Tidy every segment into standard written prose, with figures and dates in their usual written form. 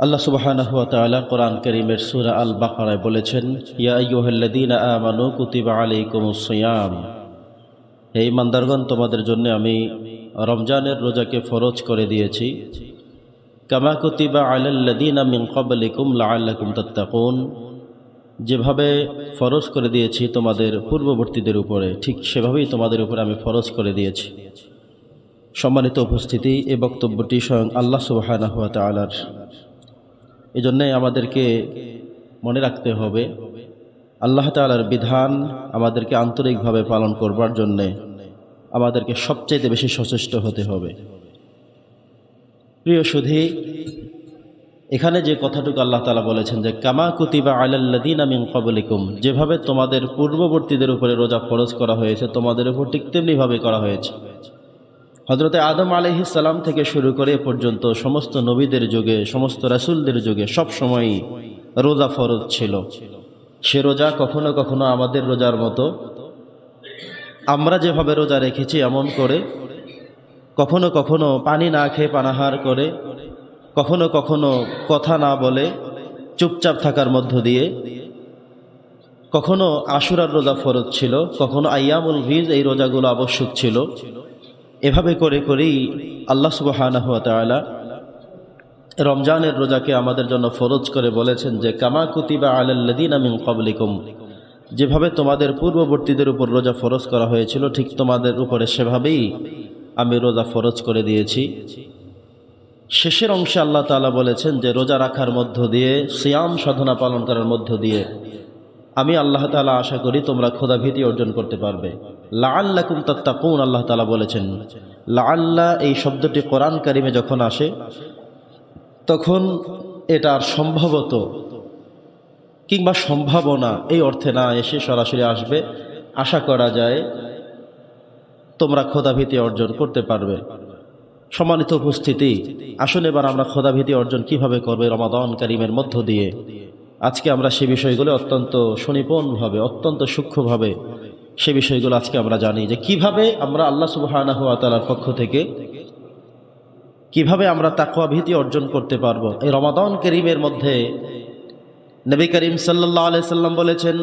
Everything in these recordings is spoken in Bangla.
আল্লাহ সুবহানাহু ওয়া তাআলা কোরআন কারীমের সূরা আল বাকারায় বলেছেন, ইয়া আইয়ুহাল্লাযীনা আমানু কুতিবা আলাইকুমুস সিয়াম। হে ঈমানদারগণ, তোমাদের জন্য আমি রমজানের রোজাকে ফরজ করে দিয়েছি। কামা কুতিবা আলাল্লাযীনা মিন ক্বাবলিকুম লাআল্লাকুম তাত্তাকুন। যেভাবে ফরজ করে দিয়েছি তোমাদের পূর্ববর্তীদের উপরে, ঠিক সেভাবেই তোমাদের উপরে আমি ফরজ করে দিয়েছি। সম্মানিত উপস্থিতি, এই বক্তব্যটি স্বয়ং আল্লাহ সুবহানাহু ওয়া তাআলার। এজন্যে আমাদেরকে মনে রাখতে হবে, আল্লাহ তাআলার বিধান আমাদেরকে আন্তরিকভাবে পালন করবার জন্যে আমাদেরকে সবচেয়ে বেশি সচেষ্ট হতে হবে। প্রিয় সুধী, এখানে যে কথাটুকু আল্লাহ তাআলা বলেছেন যে কামা কুতিবা আলাল্লাযীনা মিন ক্বাবলিকুম, যেভাবে তোমাদের পূর্ববর্তীদের উপরে রোজা ফরজ করা হয়েছে তোমাদের উপর ঠিক তেমনিভাবে করা হয়েছে। হযরতে আদম আলাইহিস সালাম থেকে শুরু করে এ পর্যন্ত সমস্ত নবীদের যুগে, সমস্ত রাসূলদের যুগে সব সময়ই রোজা ফরজ ছিল। সে রোজা কখনো কখনো আমাদের রোজার মতো আমরা যেভাবে রোজা রেখেছি এমন করে, কখনো কখনো পানি না খেয়ে পানাহার করে, কখনো কখনো কথা না বলে চুপচাপ থাকার মধ্য দিয়ে, কখনো আশুরার রোজা ফরজ ছিল, কখনো আইয়ামুল বীজ এই রোজাগুলো আবশ্যক ছিল। এভাবে করে করেই আল্লাহ সুবহানাহু ওয়া তাআলা রমজানের রোজাকে আমাদের জন্য ফরজ করে বলেছেন যে কামা কুতিবা আলাল্লাযীনা মিন ক্বাবলিকুম, যেভাবে তোমাদের পূর্ববর্তীদের উপর রোজা ফরজ করা হয়েছিল ঠিক তোমাদের উপরে সেভাবেই আমি রোজা ফরজ করে দিয়েছি। শেষের অংশে আল্লাহ তাআলা বলেছেন যে রোজা রাখার মধ্য দিয়ে, সিয়াম সাধনা পালন করার মধ্য দিয়ে আমি আল্লাহ তাআলা আশা করি তোমরা খোদাভীতি অর্জন করতে পারবে। লাআল্লাকুম তাত্তাকুন, আল্লাহ তাআলা বলেছেন। লাআল্লা এই শব্দটি কোরআন কারিমে যখন আসে তখন এটার সম্ভবত কিংবা সম্ভাবনা এই অর্থে না এসে সরাসরি আসবে আশা করা যায় তোমরা খোদাভীতি অর্জন করতে পারবে। সম্মানিত উপস্থিতি, আসুন এবার আমরা খোদাভীতি অর্জন কিভাবে করবে রমাদান কারিমের মধ্য দিয়ে। আজকে আমরা সে বিষয়গুলো অত্যন্ত সুনিপুণভাবে, অত্যন্ত সূক্ষ্মভাবে সে বিষয়গুলো আজকে আমরা জানি যে কিভাবে আমরা আল্লাহ সুবহানাহু ওয়া তাআলার পক্ষ থেকে কিভাবে আমরা তাকওয়া ভীতি অর্জন করতে পারবো এই রমাদান কারীমের মধ্যে। নবী করিম সাল্লাল্লাহু আলাইহি সাল্লাম বলেছেন,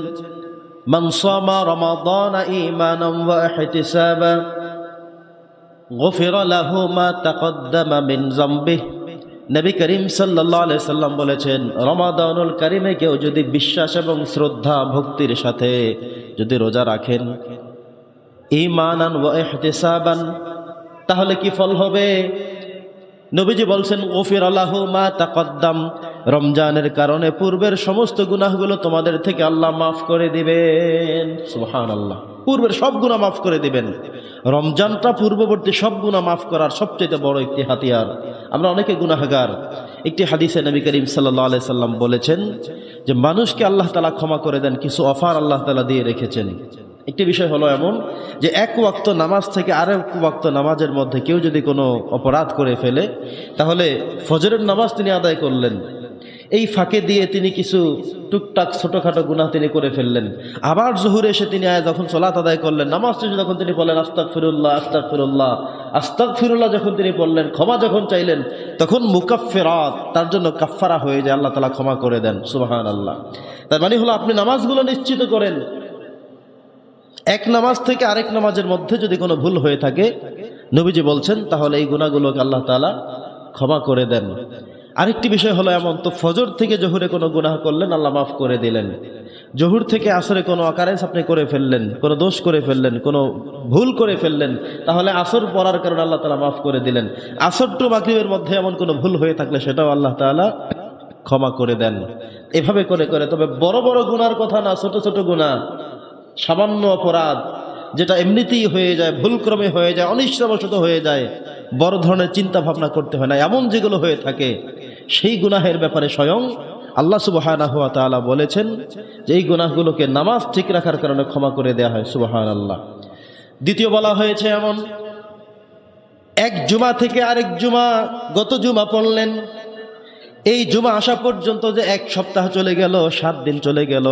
মান সামা রমাদানা ঈমানান ওয়া ইহতিসাবান গুফিরা লাহু মা তাকদ্দামা মিন যামবিহি। নবী করিম সাল্লাল্লাহু আলাইহি সাল্লাম বলেছেন, রমাদানুল কারীমে কেউ যদি বিশ্বাস এবং শ্রদ্ধা ভক্তির সাথে যদি রোজা রাখেন, ঈমানান ওয়া ইহতিসাবান, তাহলে কি ফল হবে? নবীজি বলছেন, গুফিরা লাহু মা তাকদ্দাম, রমজানের কারণে পূর্বের সমস্ত গুনাহগুলো তোমাদের থেকে আল্লাহ মাফ করে দিবেন। সুবহানাল্লাহ, পূর্বের সব গুনাহ মাফ করে দিবেন। রমজানটা পূর্ববর্তী সব গুনাহ মাফ করার সবচেয়ে বড় একটি হাতিয়ার। আমরা অনেকে গুনাহগার। একটি হাদিসে নবী করিম সাল্লাল্লাহু আলাইহি সাল্লাম বলেছেন যে মানুষকে আল্লাহ তাআলা ক্ষমা করে দেন, কিছু অফার আল্লাহ তাআলা দিয়ে রেখেছেন। একটি বিষয় হলো এমন যে এক ওয়াক্ত নামাজ থেকে আরেক ওয়াক্ত নামাজের মধ্যে কেউ যদি কোনো অপরাধ করে ফেলে, তাহলে ফজরের নামাজ তিনি আদায় করলেন, এই ফাঁকে দিয়ে তিনি কিছু টুকটাক ছোটখাটো গুনাহ তিনি করে ফেললেন। আবার জোহরে এসে তিনি যখন সালাত আদায় করলেন, নামাজ শেষে যখন তিনি বললেন আস্তাগফিরুল্লাহ আস্তাগফিরুল্লাহ আস্তাগফিরুল্লাহ, যখন তিনি বললেন, ক্ষমা যখন চাইলেন, তখন মুকাফফিরাত, তার জন্য কাফফারা হয়ে যায়, আল্লাহ তাআলা ক্ষমা করে দেন। সুবহানাল্লাহ। তার মানে হলো আপনি নামাজগুলো নিশ্চিত করেন, এক নামাজ থেকে আরেক নামাজের মধ্যে যদি কোনো ভুল হয়ে থাকে, নবীজি বলছেন তাহলে এই গুনাহগুলোকে আল্লাহ তাআলা ক্ষমা করে দেন। আরেকটি বিষয় হলো এমন, তো ফজর থেকে জোহরে কোনো গুনাহ করলেন, আল্লাহ মাফ করে দিলেন। জোহর থেকে আসরে কোনো অকারেন্স আপনি করে ফেললেন, কোনো দোষ করে ফেললেন, কোনো ভুল করে ফেললেন, তাহলে আসর পড়ার কারণে আল্লাহ তাআলা মাফ করে দিলেন। আসর টু মাগরিবের মধ্যে এমন কোনো ভুল হয়ে থাকলে সেটাও আল্লাহ তাআলা ক্ষমা করে দেন। এভাবে করে করে, তবে বড় বড় গুনার কথা না, ছোট ছোট গুনাহ, সামান্য অপরাধ যেটা এমনিতেই হয়ে যায়, ভুলক্রমে হয়ে যায়, অনিচ্ছাবশত হয়ে যায়, বড় ধরনের চিন্তা ভাবনা করতে হয় না, এমন যেগুলো হয়ে থাকে সেই গুনাহের ব্যাপারে স্বয়ং আল্লাহ সুবহানাহু ওয়া তাআলা বলেছেন যে এই গুনাহগুলোকে নামাজ ঠিক রাখার কারণে ক্ষমা করে দেয়া হয়। সুবহানাল্লাহ। দ্বিতীয় বলা হয়েছে এমন, এক জুমা থেকে আরেক জুমা, গত জুমা পড়লেন, এই জুমা আসা পর্যন্ত যে এক সপ্তাহ চলে গেল, 7 দিন চলে গেল,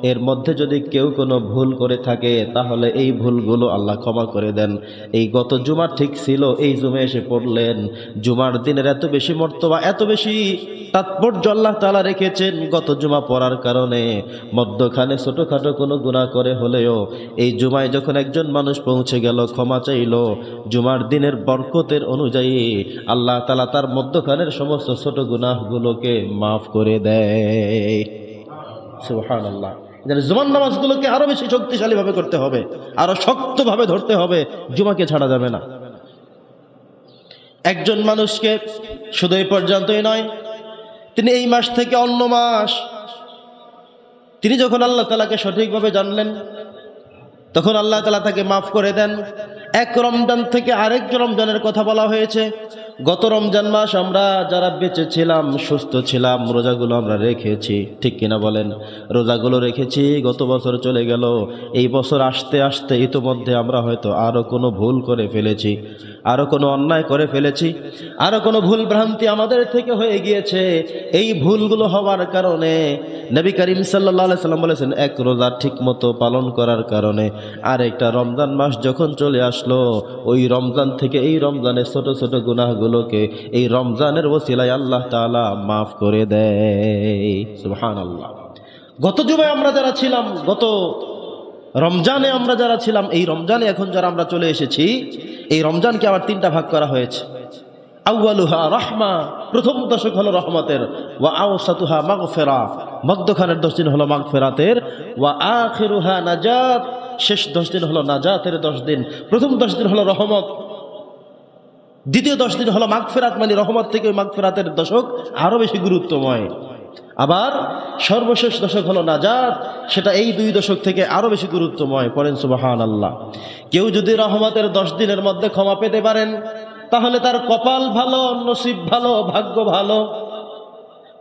এর মধ্যে যদি কেউ কোনো ভুল করে থাকে তাহলে এই ভুলগুলো আল্লাহ ক্ষমা করে দেন। এই গত জুমা ঠিক ছিল, এই জুমে এসে পড়লেন, জুমার দিনের এত বেশি মর্তবা, এত বেশি তাৎপর্য আল্লাহ তাআলা রেখেছেন গত জুমা পড়ার কারণে। মধ্যখানে ছোটোখাটো কোনো গুনাহ করে হলেও এই জুমায় যখন একজন মানুষ পৌঁছে গেল, ক্ষমা চাইল, জুমার দিনের বরকতের অনুযায়ী আল্লাহ তাআলা তার মধ্যখানের সমস্ত ছোট গুনাহগুলোকে মাফ করে দেয়। সুবহানাল্লাহ। জুমার নামাজগুলোকে আরো বেশি শক্তিশালী ভাবে করতে হবে, আরো শক্তভাবে ধরতে হবে, জুমাকে ছাড়া যাবে না। একজন মানুষকে শুধু এই পর্যন্তই নয়, তিনি এই মাস থেকে অন্য মাস, তিনি যখন আল্লাহ তাআলাকে সঠিকভাবে জানলেন তখন আল্লাহ তাআলা তাকে মাফ করে দেন। এক রমজান থেকে আরেক রমজানের কথা বলা হয়েছে। গত রমজান মাস আমরা যারা বেঁচে ছিলাম, সুস্থ ছিলাম, রোজাগুলো আমরা রেখেছি, ঠিক কিনা বলেন? রোজাগুলো রেখেছি, গত বছর চলে গেল, এই বছর আসতে আসতে ইতোমধ্যে আমরা হয়তো আরও কোনো ভুল করে ফেলেছি, আরও কোনো অন্যায় করে ফেলেছি, আরও কোনো ভুল ভ্রান্তি আমাদের থেকে হয়ে গিয়েছে। এই ভুলগুলো হওয়ার কারণে নবী করিম সাল্লাল্লাহু আলাইহি সাল্লাম বলেছেন, এক রোজা ঠিক মতো পালন করার কারণে আরেকটা রমজান মাস যখন চলে আসলো, ওই রমজান থেকে এই রমজানের ছোট ছোট গুনাহগুলোকে এই রমজানের ওসিলায় আল্লাহ তাআলা মাফ করে দেয়। সুবহানাল্লাহ। গত জুমায় আমরা যারা ছিলাম, গত রমজানে আমরা যারা ছিলাম, এই রমজানে এখন যারা আমরা চলে এসেছি, এই রমজানকে আবার তিনটা ভাগ করা হয়েছে। আউয়ালুহা রাহমা, প্রথম দশক হলো রহমতের, ওয়া আওসাতুহা মাগফিরা, মধ্যখানের 10 দিন হলো মাগফিরাতের, ওয়া আখিরুহা নাজাত, শেষ 10 দিন হলো নাজাতের 10 দিন। প্রথম 10 দিন হলো রহমত, দ্বিতীয় 10 দিন হলো মাগফিরাত, মানে রহমত থেকে মাগফিরাতের দশক আরো বেশি গুরুত্বময়। আবার সর্বশেষ দশক হলো নাজাত, সেটা এই 2 দশক থেকে আরো বেশি গুরুত্বময়। পড়েন সুবহানাল্লাহ। কেউ যদি রহমতের 10 দিনের মধ্যে ক্ষমা পেতে পারেন তাহলে তার কপাল ভালো, নসিব ভালো, ভাগ্য ভালো।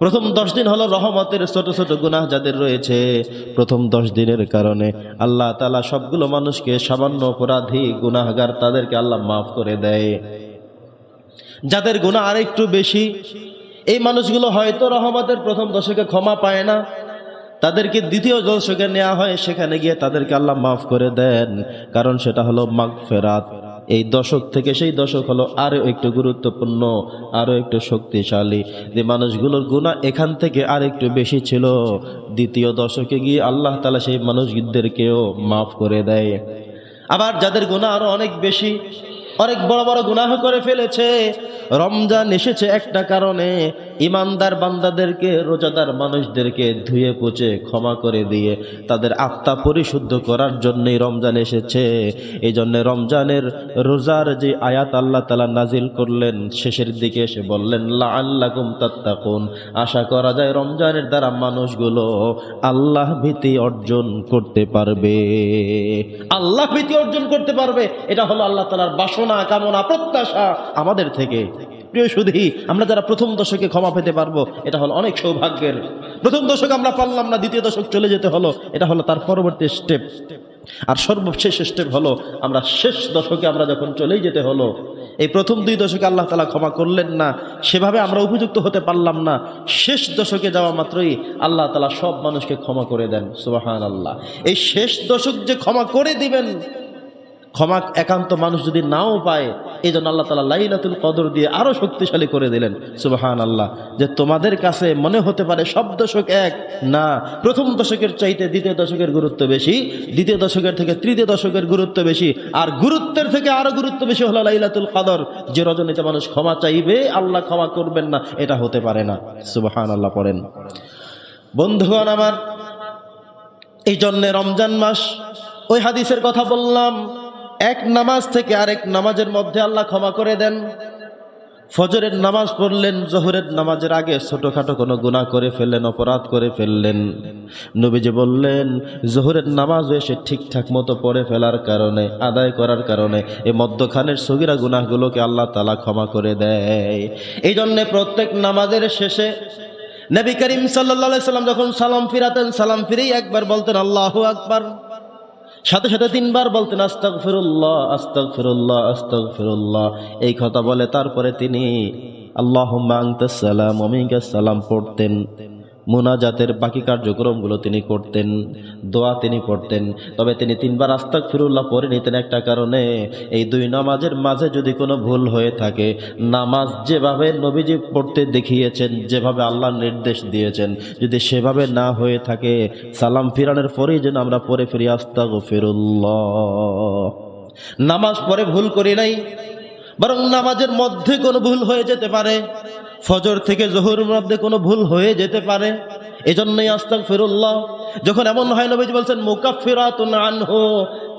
প্রথম 10 দিন হলো রহমতের, ছোট ছোট গুনাহ যাদের রয়েছে প্রথম 10 দিনের কারণে আল্লাহ তাআলা সবগুলো মানুষকে, সামান্য অপরাধী গুনাহগার তাদেরকে আল্লাহ মাফ করে দেয়। যাদের গুনাহ আরেকটু বেশি, এই মানুষগুলো হয়তো রহমতের প্রথম দশকে ক্ষমা পায় না, তাদেরকে দ্বিতীয় দশকে নেওয়া হয়, সেখানে গিয়ে তাদেরকে আল্লাহ মাফ করে দেন, কারণ সেটা হলো মাগফিরাত। এই দশক থেকে সেই দশক হলো আরো একটু গুরুত্বপূর্ণ, আরো একটু শক্তিশালী, যে মানুষগুলোর গুনাহ এখান থেকে আর একটু বেশি ছিল, দ্বিতীয় দশকে গিয়ে আল্লাহ তাআলা সেই মানুষদেরকেও মাফ করে দেয়। আবার যাদের গুনাহ আরো অনেক বেশি, অনেক বড় বড় গুনাহ করে ফেলেছে, রমজান এসেছে একটা কারণে, ইমানদার বান্দাদেরকে, রোজাদার মানুষদেরকে ধুয়ে পুছে ক্ষমা করে দিয়ে তাদের আত্মা পরিশুদ্ধ করার জন্যই রমজান এসেছে। এই জন্য রমজানের রোজার যে আয়াত আল্লাহ তাআলা নাজিল করলেন, শেষের দিকে এসে বললেন লাআল্লাকুম তাত্তাকুন, আশা করা যায় রমজানের দ্বারা মানুষগুলো আল্লাহ ভীতি অর্জন করতে পারবে, আল্লাহ ভীতি অর্জন করতে পারবে। এটা হলো আল্লাহ তাআলার বাসনা, কামনা, প্রত্যাশা আমাদের থেকে। প্রিয় সুধী, আমরা যারা প্রথম দশকে ক্ষমা পেতে পারবো, এটা হলো অনেক সৌভাগ্যের। প্রথম দশক আমরা পারলাম না, দ্বিতীয় দশক চলে যেতে হলো, এটা হলো তার পরবর্তী স্টেপ। আর সর্বশেষ স্টেপ হলো আমরা শেষ দশকে আমরা যখন চলেই যেতে হলো, এই প্রথম 2 দশকে আল্লাহ তাআলা ক্ষমা করলেন না, সেভাবে আমরা উপযুক্ত হতে পারলাম না, শেষ দশকে যাওয়া মাত্রই আল্লাহ তাআলা সব মানুষকে ক্ষমা করে দেন। সুবহানাল্লাহ। এই শেষ দশক যে ক্ষমা করে দিবেন, ক্ষমা একান্ত মানুষ যদি নাও পায়, এই জন্য আল্লাহ তাআলা লাইলাতুল কদর দিয়ে আরো শক্তিশালী করে দিলেন। সুবহানাল্লাহ। যে তোমাদের কাছে মনে হতে পারে সব দশক এক, না, প্রথম দশকের চাইতে দ্বিতীয় দশকের গুরুত্ব বেশি, দ্বিতীয় দশকের থেকে তৃতীয় দশকের গুরুত্ব বেশি, আর গুরুত্বের থেকে আরো গুরুত্ব বেশি হলো লাইলাতুল কদর। যে রজনীতে মানুষ ক্ষমা চাইবে, আল্লাহ ক্ষমা করবেন না, এটা হতে পারে না। সুবহানাল্লাহ। পড়েন বন্ধুগণ আমার, এই জন্য রমজান মাস, ওই হাদিসের কথা বললাম, এক নামাজ থেকে আরেক নামাজের মধ্যে আল্লাহ ক্ষমা করে দেন। ফজরের নামাজ পড়লেন, জোহরের নামাজের আগে ছোটখাটো কোনো গুনাহ করে ফেললেন, অপরাধ করে ফেললেন, নবীজি বললেন জোহরের নামাজ এসে ঠিকঠাক মতো পড়ে ফেলার কারণে, আদায় করার কারণে এই মধ্যখানের সগীরা গুনাহগুলোকে আল্লাহ তাআলা ক্ষমা করে দেয়। এই জন্য প্রত্যেক নামাজের শেষে নবী করিম সাল্লাল্লাহু আলাইহি সাল্লাম যখন সালাম ফিরাতেন, সালাম ফিরেই একবার বলতেন আল্লাহু আকবার, সাথে সাথে 3 বার বলতেন আস্তাগফিরুল্লাহ, আস্তাগফিরুল্লাহ, আস্তাগফিরুল্লাহ। এই কথা বলে তারপরে তিনি আল্লাহুম্মা আনতাস সালাম ওয়া মিনকাস সালাম পড়তেন। মুনাজাতের বাকি কার্যক্রমগুলো তিনি করতেন, দোয়া তিনি পড়তেন। তবে তিনি 3 বার আস্তাগফিরুল্লাহ পড়ে নিতেন একটা কারণে, এই 2 নামাজের মাঝে যদি কোনো ভুল হয়ে থাকে, নামাজ যেভাবে নবীজি পড়তে দেখিয়েছেন, যেভাবে আল্লাহ নির্দেশ দিয়েছেন, যদি সেভাবে না হয়ে থাকে, সালাম ফিরানোর পরেই যেন আমরা পড়ে ফিরি আস্তাগফিরুল্লাহ। নামাজ পড়ে ভুল করি নাই, বরং নামাজের মধ্যে কোনো ভুল হয়ে যেতে পারে, ফজর থেকে জোহরের মধ্যে কোনো ভুল হয়ে যেতে পারে, এজন্যই আস্তাগফিরুল্লাহ। যখন এমন হয়, নবীজি বলছেন মুকাফফিরাতুন আনহু,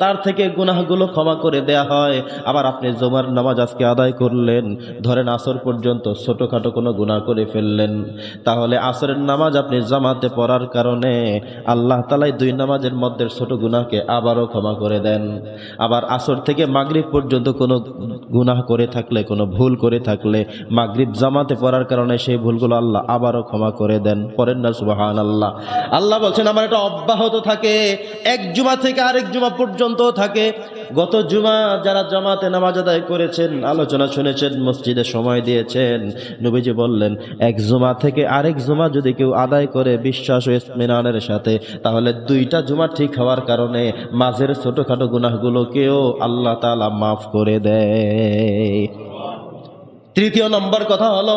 তার থেকে গুনাহগুলো ক্ষমা করে দেয়া হয়। আবার আপনি জুমার নামাজ আজকে আদায় করলেন, ধরেন আসর পর্যন্ত ছোটোখাটো কোনো গুনাহ করে ফেললেন, তাহলে আসরের নামাজ আপনি জামাতে পড়ার কারণে আল্লাহ তাআলা 2 নামাজের মধ্যে ছোট গুনাহকে আবারও ক্ষমা করে দেন। আবার আসর থেকে মাগরিব পর্যন্ত কোনো গুনাহ করে থাকলে, কোনো ভুল করে থাকলে, মাগরিব জামাতে পড়ার কারণে সেই ভুলগুলো আল্লাহ আবারও ক্ষমা করে দেন। পড়েন না সুবহানাল্লাহ। আল্লাহ বলছেন আমার এটা অব্যাহত থাকে, এক জুমা থেকে আরেক জুমা পর্যন্ত থাকে। গত জুমা যারা জামাতে নামাজ আদায় করেছেন, আলোচনা শুনেছেন, মসজিদে সময় দিয়েছেন, নবীজি বললেন এক জুমা থেকে আরেক জুমা যদি কেউ আদায় করে বিশ্বাস ও ইত্মিনানের সাথে, তাহলে 2টা জুমা ঠিক হওয়ার কারণে মাঝের ছোটখাটো গুনাহগুলোকেও আল্লাহ তাআলা মাফ করে দেয়। 3য় নম্বর কথা হলো,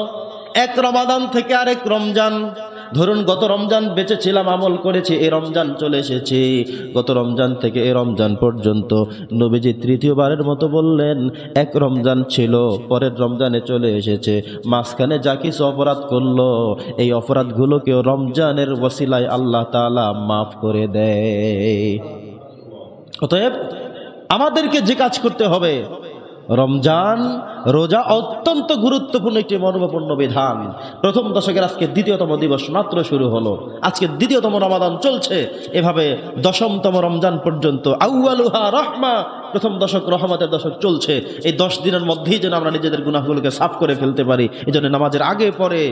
এক রমাদান থেকে আরেক রমজান। ধরুন গত রমজান বেঁচে ছিলাম, আমল করেছি, এই রমজান চলে এসেছি, গত রমজান থেকে এই রমজান পর্যন্ত নবীজি 3য়বারের মতো বললেন এক রমজান ছিল, পরের রমজানে চলে এসেছে, মাঝখানে যা কিছু অপরাধ করলো, এই অপরাধগুলোকেও রমজানের ওসিলায় আল্লাহ তাআলা মাফ করে দেয়। অতএব আমাদেরকে যে কাজ করতে হবে, রমজান রোজা অত্যন্ত গুরুত্বপূর্ণ একটি মর্মপূর্ণ বিধান। প্রথম দশকের আজকে 2য়তম দিবস মাত্র শুরু হলো, আজকে 2য়তম রমাদান চলছে, এভাবে 10মতম রমজান পর্যন্ত আউয়ালুহা রাহমা, প্রথম দশক রহমতের দশক চলছে। এই 10 দিনের মধ্যেই যেন আমরা নিজেদের গুনাহগুলোকে সাফ করে ফেলতে পারি। এই জন্য নামাজের আগে পরে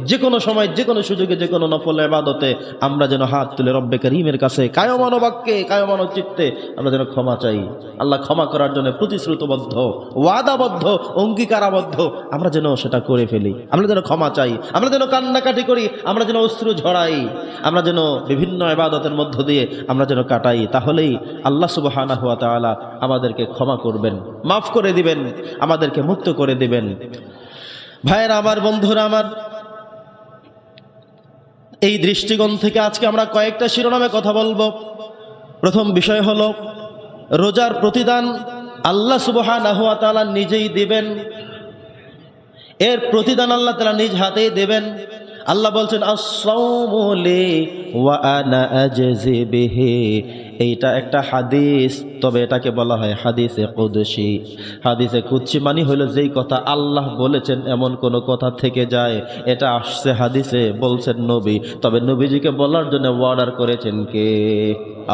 যে কোনো সময়, যে কোনো সুযোগে, যে কোনো নফল ইবাদতে আমরা যেন হাত তুলে রব্বে করিমের কাছে কায়মান বাক্যে, কায়মান চিত্তে আমরা যেন ক্ষমা চাই। আল্লাহ ক্ষমা করার জন্য প্রতিশ্রুতবদ্ধ, ওয়াদাবদ্ধ, অঙ্গীকারাবদ্ধ, আমরা যেন সেটা করে ফেলি। আমরা যেন ক্ষমা চাই, আমরা যেন কান্নাকাটি করি, আমরা যেন অশ্রু ঝরাই, আমরা যেন বিভিন্ন ইবাদতের মধ্য দিয়ে আমরা যেন কাটাই। তাহলেই আল্লাহ সুবহানাহু ওয়া তাআলা আমাদেরকে ক্ষমা করবেন, মাফ করে দিবেন, আমাদেরকে মুক্ত করে দিবেন। ভাইয়েরা আমার, বন্ধুরা আমার, এই দৃষ্টিকোণ থেকে আজকে আমরা কয়েকটা শিরোনামে কথা বলবো। প্রথম বিষয় হলো রোজার প্রতিদান আল্লাহ সুবহানাহু ওয়া তাআলা নিজেই দিবেন। এর প্রতিদান আল্লাহ তাআলা নিজ হাতেই দেবেন। আল্লাহ বলছেন আস-সাওমু লি ওয়া আনা আজজি বিহি। এইটা একটা হাদিস, তবে এটাকে বলা হয় হাদিসে কুদসি। হাদিসে কুদসি মানে হলো যেই কথা আল্লাহ বলেছেন এমন কোনো কথা থেকে যায়, এটা আসছে হাদিসে, বলছেন নবী, তবে নবীজিকে বলার জন্য অর্ডার করেছেন কে?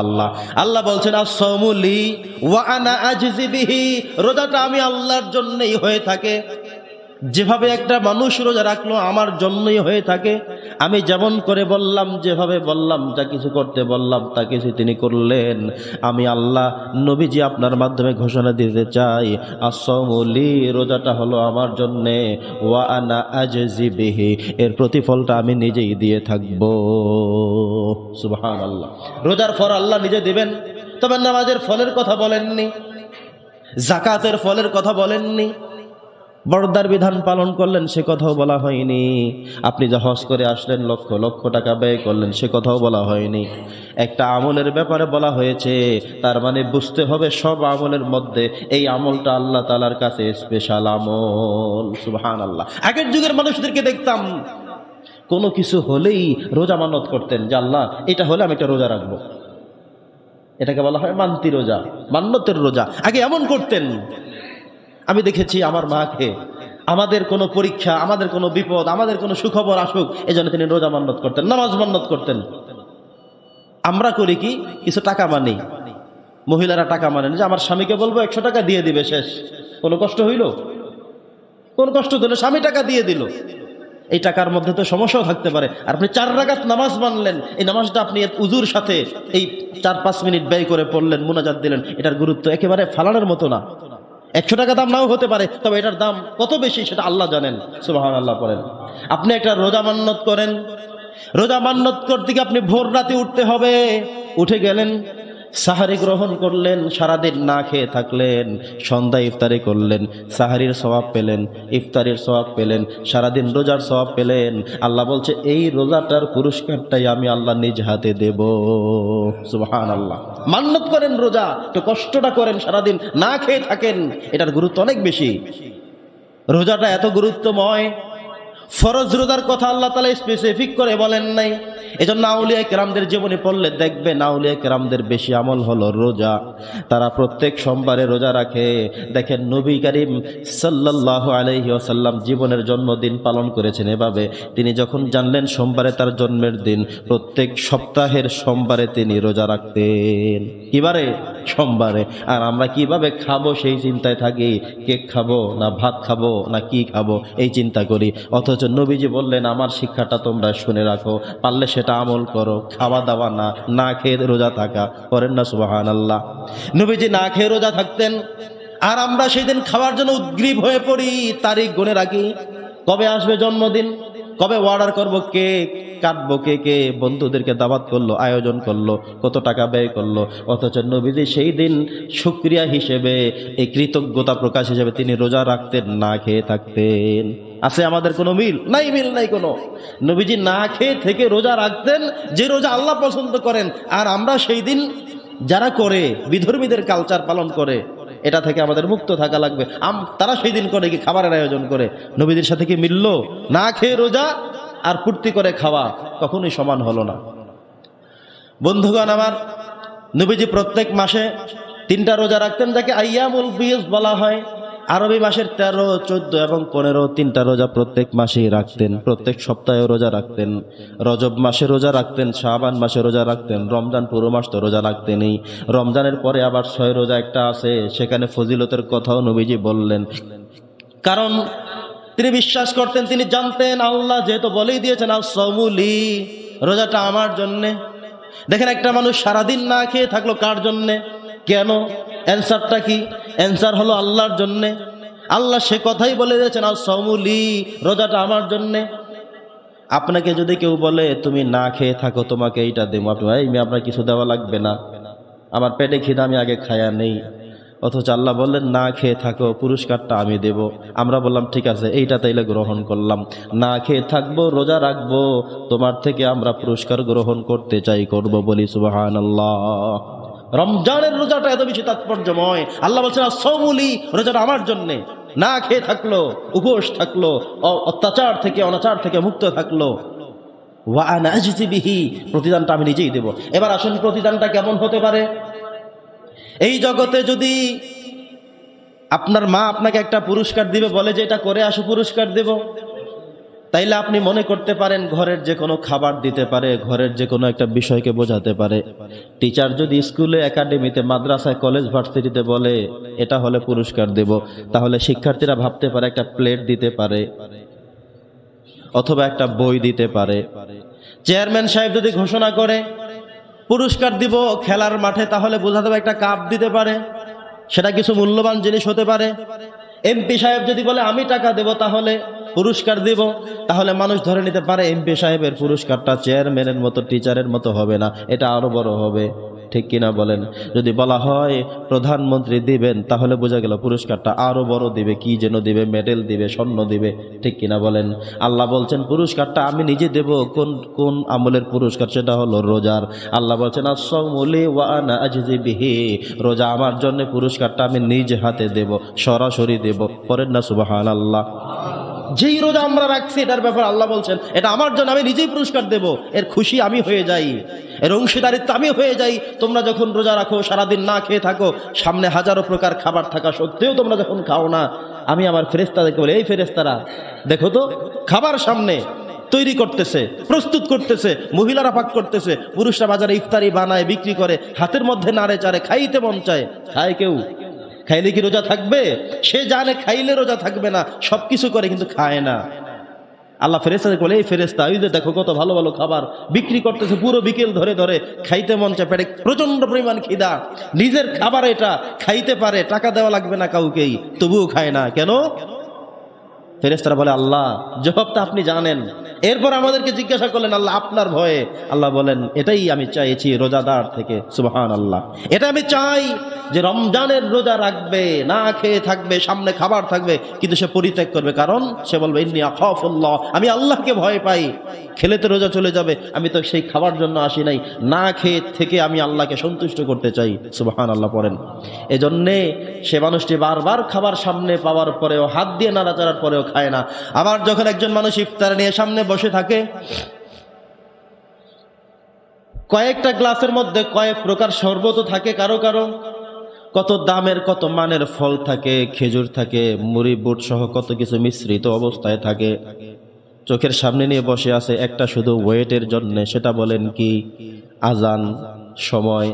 আল্লাহ। আল্লাহ বলছেন আস-সাওমু লি ওয়া আনা আজজি বিহি, রোজাটা আমি আল্লাহর জন্যই হয়ে থাকে। যেভাবে একটা মানুষ রোজা রাখলো আমার জন্যই হয়ে থাকে। আমি যেমন করে বললাম, যেভাবে বললাম, যা কিছু করতে বললাম তা কিছু তিনি করলেন। আমি আল্লাহ নবীজি আপনার মাধ্যমে ঘোষণা দিতে চাই, আস-সাওমু লি, রোজাটা হলো আমার জন্যে, ওয়া আনা আজজি বিহি, এর প্রতিফলটা আমি নিজেই দিয়ে থাকবো। সুবহানাল্লাহ। রোজার ফল আল্লাহ নিজে দিবেন, তবে নামাজের ফলের কথা বলেননি, যাকাতের ফলের কথা বলেননি, বর্দার বিধান পালন করলেন সে কথাও বলা হয়নি, আপনি যা হজ করে আসলেন লক্ষ লক্ষ টাকা ব্যয় করলেন সে কথাও বলা হয়নি। একটা আমলের ব্যাপারে বলা হয়েছে, তার মানে বুঝতে হবে সব আমলের মধ্যে এই আমলটা আল্লাহ তাআলার কাছে স্পেশাল আমল। সুবহানাল্লাহ। আগের যুগের মানুষদেরকে দেখতাম কোনো কিছু হলেই রোজা মানত করতেন, যে আল্লাহ এটা হলে আমি একটা রোজা রাখবো। এটাকে বলা হয় মানতি রোজা, মান্যতের রোজা। আগে এমন করতেন। আমি দেখেছি আমার মাকে, আমাদের কোনো পরীক্ষা, আমাদের কোনো বিপদ, আমাদের কোনো সুখবর আসুক, এজন্য তিনি রোজা মান্নত করতেন, নামাজ মান্নত করতেন। আমরা করি কি, কিছু টাকা মানি, মহিলারা টাকা মানেন, যে আমার স্বামীকে বলবো 100 টাকা দিয়ে দিবে, শেষ। কোনো কষ্ট হইল? কোন কষ্ট হলো? স্বামী টাকা দিয়ে দিল। এই টাকার মধ্যে তো সমস্যাও থাকতে পারে। আর আপনি 4 রাকাত নামাজ মানলেন, এই নামাজটা আপনি উজুর সাথে এই 4-5 মিনিট ব্যয় করে পড়লেন, মুনাজাত দিলেন, এটার গুরুত্ব একেবারে ফালানোর মতো না। 100 টাকা দাম নাও হতে পারে, তবে এটার দাম কত বেশি সেটা আল্লাহ জানেন। সুবহানাল্লাহ পড়েন। আপনি একটা রোজা মান্নত করেন, রোজা মান্নত করতে গিয়ে আপনি ভোর রাতে উঠতে হবে, উঠে গেলেন, সাহারি গ্রহণ করলেন, সারাদিন না খেয়ে থাকলেন, সন্ধ্যায় ইফতারি করলেন, সাহারির সওয়াব পেলেন, ইফতারির সওয়াব পেলেন, সারাদিন রোজার সওয়াব পেলেন। আল্লাহ বলছে এই রোজাটার পুরস্কারটাই আমি আল্লাহ নিজ হাতে দেব। সুবহানাল্লাহ। মান্নত করেন রোজা, তো কষ্টটা করেন, সারাদিন না খেয়ে থাকেন, এটার গুরুত্ব অনেক বেশি। রোজাটা এত গুরুত্বময়, ফরজ রোজার কথা আল্লাহ তাআলা স্পেসিফিক করে বলেন নাই। এজন্য আউলিয়া কেরামদের জীবনে পড়লে দেখবেন আউলিয়া কেরামদের বেশি আমল হলো রোজা। তারা প্রত্যেক সোমবারে রোজা রাখে। দেখেন নবী করিম সাল্লাল্লাহু আলাইহি ওয়াসাল্লাম জীবনের জন্মদিন পালন করেছেন এভাবে, তিনি যখন জানলেন সোমবারে তার জন্মের দিন, প্রত্যেক সপ্তাহের সোমবারে তিনি রোজা রাখতেন। কিবারে? সোমবারে। আর আমরা কিভাবে খাবো সেই চিন্তায় থাকি, কেক খাবো না ভাত খাবো না কি খাবো এই চিন্তা করি। অথচ নবীজি বললেন আমার শিক্ষাটা তোমরা শুনে রাখো, পারলে সেটা আমল করো, খাওয়া দাওয়া না, না খেয়ে রোজা থাকা। করেন না সুবহানাল্লাহ? নবীজি না খেয়ে রোজা থাকতেন, আর আমরা সেই দিন খাওয়ার জন্য উদ্গ্রীব হয়ে পড়ি, তারিখ গুনে রাখি, কবে আসবে জন্মদিন, কবে অর্ডার করবো, কেক কাটবো, কে বন্ধুদেরকে দাওয়াত করলো, আয়োজন করলো, কত টাকা ব্যয় করলো। অথচ নবীজি সেই দিন শুকরিয়া হিসেবে, এই কৃতজ্ঞতা প্রকাশ হিসেবে তিনি রোজা রাখতেন, না খেয়ে থাকতেন। আছে আমাদের কোনো মিল নাই? মিল নাই কোনো। নবীজি না খেয়ে থেকে রোজা রাখতেন, যে রোজা আল্লাহ পছন্দ করেন। আর আমরা সেই দিন যারা করে, বিধর্মীদের কালচার পালন করে, এটা থেকে আমাদের মুক্ত থাকা লাগবে। তারা সেই দিন করে কি খাবারের আয়োজন করে, নবীদের সাথে কি মিলল? না খেয়ে রোজা আর ফুর্তি করে খাওয়া কখনোই সমান হলো না। বন্ধুগণ আমার, নবীজি প্রত্যেক মাসে 3টা রোজা রাখতেন, যাকে আইয়ামুল বীজ বলা হয়। আরবি মাসের 13, 14 এবং 15 3টা রোজা প্রত্যেক মাসেই রাখতেন, প্রত্যেক সপ্তাহে রোজা রাখতেন। রজব মাসে রোজা রাখতেন, শাবান মাসে রোজা রাখতেন, রমজান পুরো মাস তো রোজা রাখতেনই। রমজানের পরে আবার 6 রোজা একটা আছে, সেখানে ফজিলতের কথাও নবীজি বললেন। কারণ তিনি বিশ্বাস করতেন, তিনি জানতেন আল্লাহ যেহেতু বলেই দিয়েছেন আস-সাওমু লি, রোজাটা আমার জন্যে। দেখেন একটা মানুষ সারাদিন না খেয়ে থাকলো কার জন্যে? কেন? অ্যান্সারটা কি? অ্যান্সার হলো আল্লাহর জন্যে। আল্লাহ সে কথাই বলে দিয়েছেন আস-সাওমু লি, রোজাটা আমার জন্যে। আপনাকে যদি কেউ বলে তুমি না খেয়ে থাকো, তোমাকে এইটা দেবো, আপনি আপনার কিছু দেওয়া লাগবে না, আমার পেটে খিদা, আমি আগে খায়া নেই। অথচ আল্লাহ বললেন না খেয়ে থাকো, পুরস্কারটা আমি দেব। আমরা বললাম ঠিক আছে, এইটা তাইলে গ্রহণ করলাম, না খেয়ে থাকবো, রোজা রাখবো, তোমার থেকে আমরা পুরস্কার গ্রহণ করতে চাই, করব, বলি সুবহানাল্লাহ। রমজানের রোজাটা এত বেশি তাৎপর্যময়। আল্লাহ বলছেন আস-সাওমু লি, রোজাটা আমার জন্যে। না খেয়ে থাকলো, উপোস থাকলো, অত্যাচার থেকে অনাচার থেকে মুক্ত থাকলো, ওয়া আনা আজজি বিহি, প্রতিদানটা আমি নিজেই দেব। এবার আসুন, প্রতিদানটা কেমন হতে পারে? এই জগতে যদি আপনার মা আপনাকে একটা পুরস্কার দিবে, বলে যে এটা করে আসো, পুরস্কার দেব, তাইলে আপনি মনে করতে পারেন ঘরের যে কোনো খাবার দিতে পারে, ঘরের যে কোনো একটা বিষয়কে বোঝাতে পারে। টিচার যদি স্কুলে, একাডেমিতে, মাদ্রাসায়, কলেজ, ভার্সিটিতে বলে এটা হলে পুরস্কার দেব, তাহলে শিক্ষার্থীরা ভাবতে পারে একটা প্লেট দিতে পারে, অথবা একটা বই দিতে পারে। চেয়ারম্যান সাহেব যদি ঘোষণা করে পুরস্কার দিব খেলার মাঠে, তাহলে বোঝাতে হবে একটা কাপ দিতে পারে, সেটা কিছু মূল্যবান জিনিস হতে পারে। এমপি সাহেব যদি বলে আমি টাকা দেব, তাহলে পুরস্কার দিব, তাহলে মানুষ ধরে নিতে পারে এমপি সাহেবের পুরস্কারটা চেয়ারম্যানের মতো, টিচারের মতো হবে না, এটা আরো বড় হবে। ঠিক কিনা বলেন? যদি বলা হয় প্রধানমন্ত্রী দিবেন, তাহলে বোঝা গেল পুরস্কারটা আরো বড় দিবে, কি যেন দিবে, মেডেল দিবে, স্বর্ণ দিবে। ঠিক কিনা বলেন? আল্লাহ বলছেন পুরস্কারটা আমি নিজে দেব। কোন কোন আমলের পুরস্কার? সেটা হলো রোজার। আল্লাহ বলছেন আস-সাওমু লি ওয়া আনা আজজি বিহি, রোজা আমার জন্য, পুরস্কারটা আমি নিজ হাতে দেব, সরাসরি দেব। করেন না সুবহানাল্লাহ? যেই রোজা আমরা রাখছি এটার ব্যাপারে আল্লাহ বলছেন এটা আমার জন্য, আমি নিজেই পুরস্কার দেব, এর খুশি আমি হয়ে যাই, এর অংশীদারিত্ব আমি হয়ে যাই। তোমরা যখন রোজা রাখো, সারাদিন না খেয়ে থাকো, সামনে হাজারো প্রকার খাবার থাকা সত্ত্বেও তোমরা যখন খাও না, আমি আমার ফেরেশতাদেরকে বলি, এই ফেরেশতারা দেখো তো, খাবার সামনে তৈরি করতেছে, প্রস্তুত করতেছে, মহিলারা পাক করতেছে, পুরুষরা বাজারে ইফতারি বানায়, বিক্রি করে, হাতের মধ্যে নাড়ে চাড়ে, খাইতে মন চায়, খায় কেউ? খাইলে কি রোজা থাকবে? সে জানে খাইলে রোজা থাকবে না, সবকিছু করে কিন্তু খায় না। আল্লাহ ফেরেশতাকে বলে, এই ফেরেশতা, ওই যে দেখো কত ভালো ভালো খাবার বিক্রি করতেছে, পুরো বিকেল ধরে ধরে, খাইতে মন চায়, পেটে প্রচন্ড পরিমাণ খিদা, নিজের খাবার এটা, খাইতে পারে, টাকা দেওয়া লাগবে না কাউকেই, তবুও খায় না। কেন? ফেরেশতারা বলে আল্লাহ জবাবটা আপনি জানেন, এরপর আমাদেরকে জিজ্ঞাসা করলেন আল্লাহ আপনার ভয়ে। আল্লাহ বলেন এটাই আমি চাইছি রোজাদার থেকে, সুবহানাল্লাহ। এটা আমি চাই যে রমজানের রোজা রাখবে, না খেয়ে থাকবে, সামনে খাবার থাকবে, কিন্তু সে পরিত্যাগ করবে, কারণ সে বলবে ইন্নী আখাফুল্লাহ, আমি আল্লাহকে ভয় পাই। খেলে তো রোজা চলে যাবে, আমি তো সেই খাবার জন্য আসি নাই, না খেয়ে থেকে আমি আল্লাহকে সন্তুষ্ট করতে চাই, সুবহানাল্লাহ পড়েন। এজন্যে সে মানুষটি বারবার খাবার সামনে পাওয়ার পরেও, হাত দিয়ে নাড়াচাড়ার পরেও খায় না। আবার যখন একজন মানুষ ইফতার নিয়ে সামনে বসে থাকে, কয়েকটা গ্লাসের মধ্যে কয়েক প্রকার শরবত থাকে, কারো কারো কত দামের কত মানের ফল থাকে, খেজুর থাকে, মুড়ি বুট সহ কত কিছু মিশ্রিত অবস্থায় থাকে, চোখের সামনে নিয়ে বসে আছে একটা শুধু ওয়েটের জন্য। সেটা বলেন কি? আজান সময়,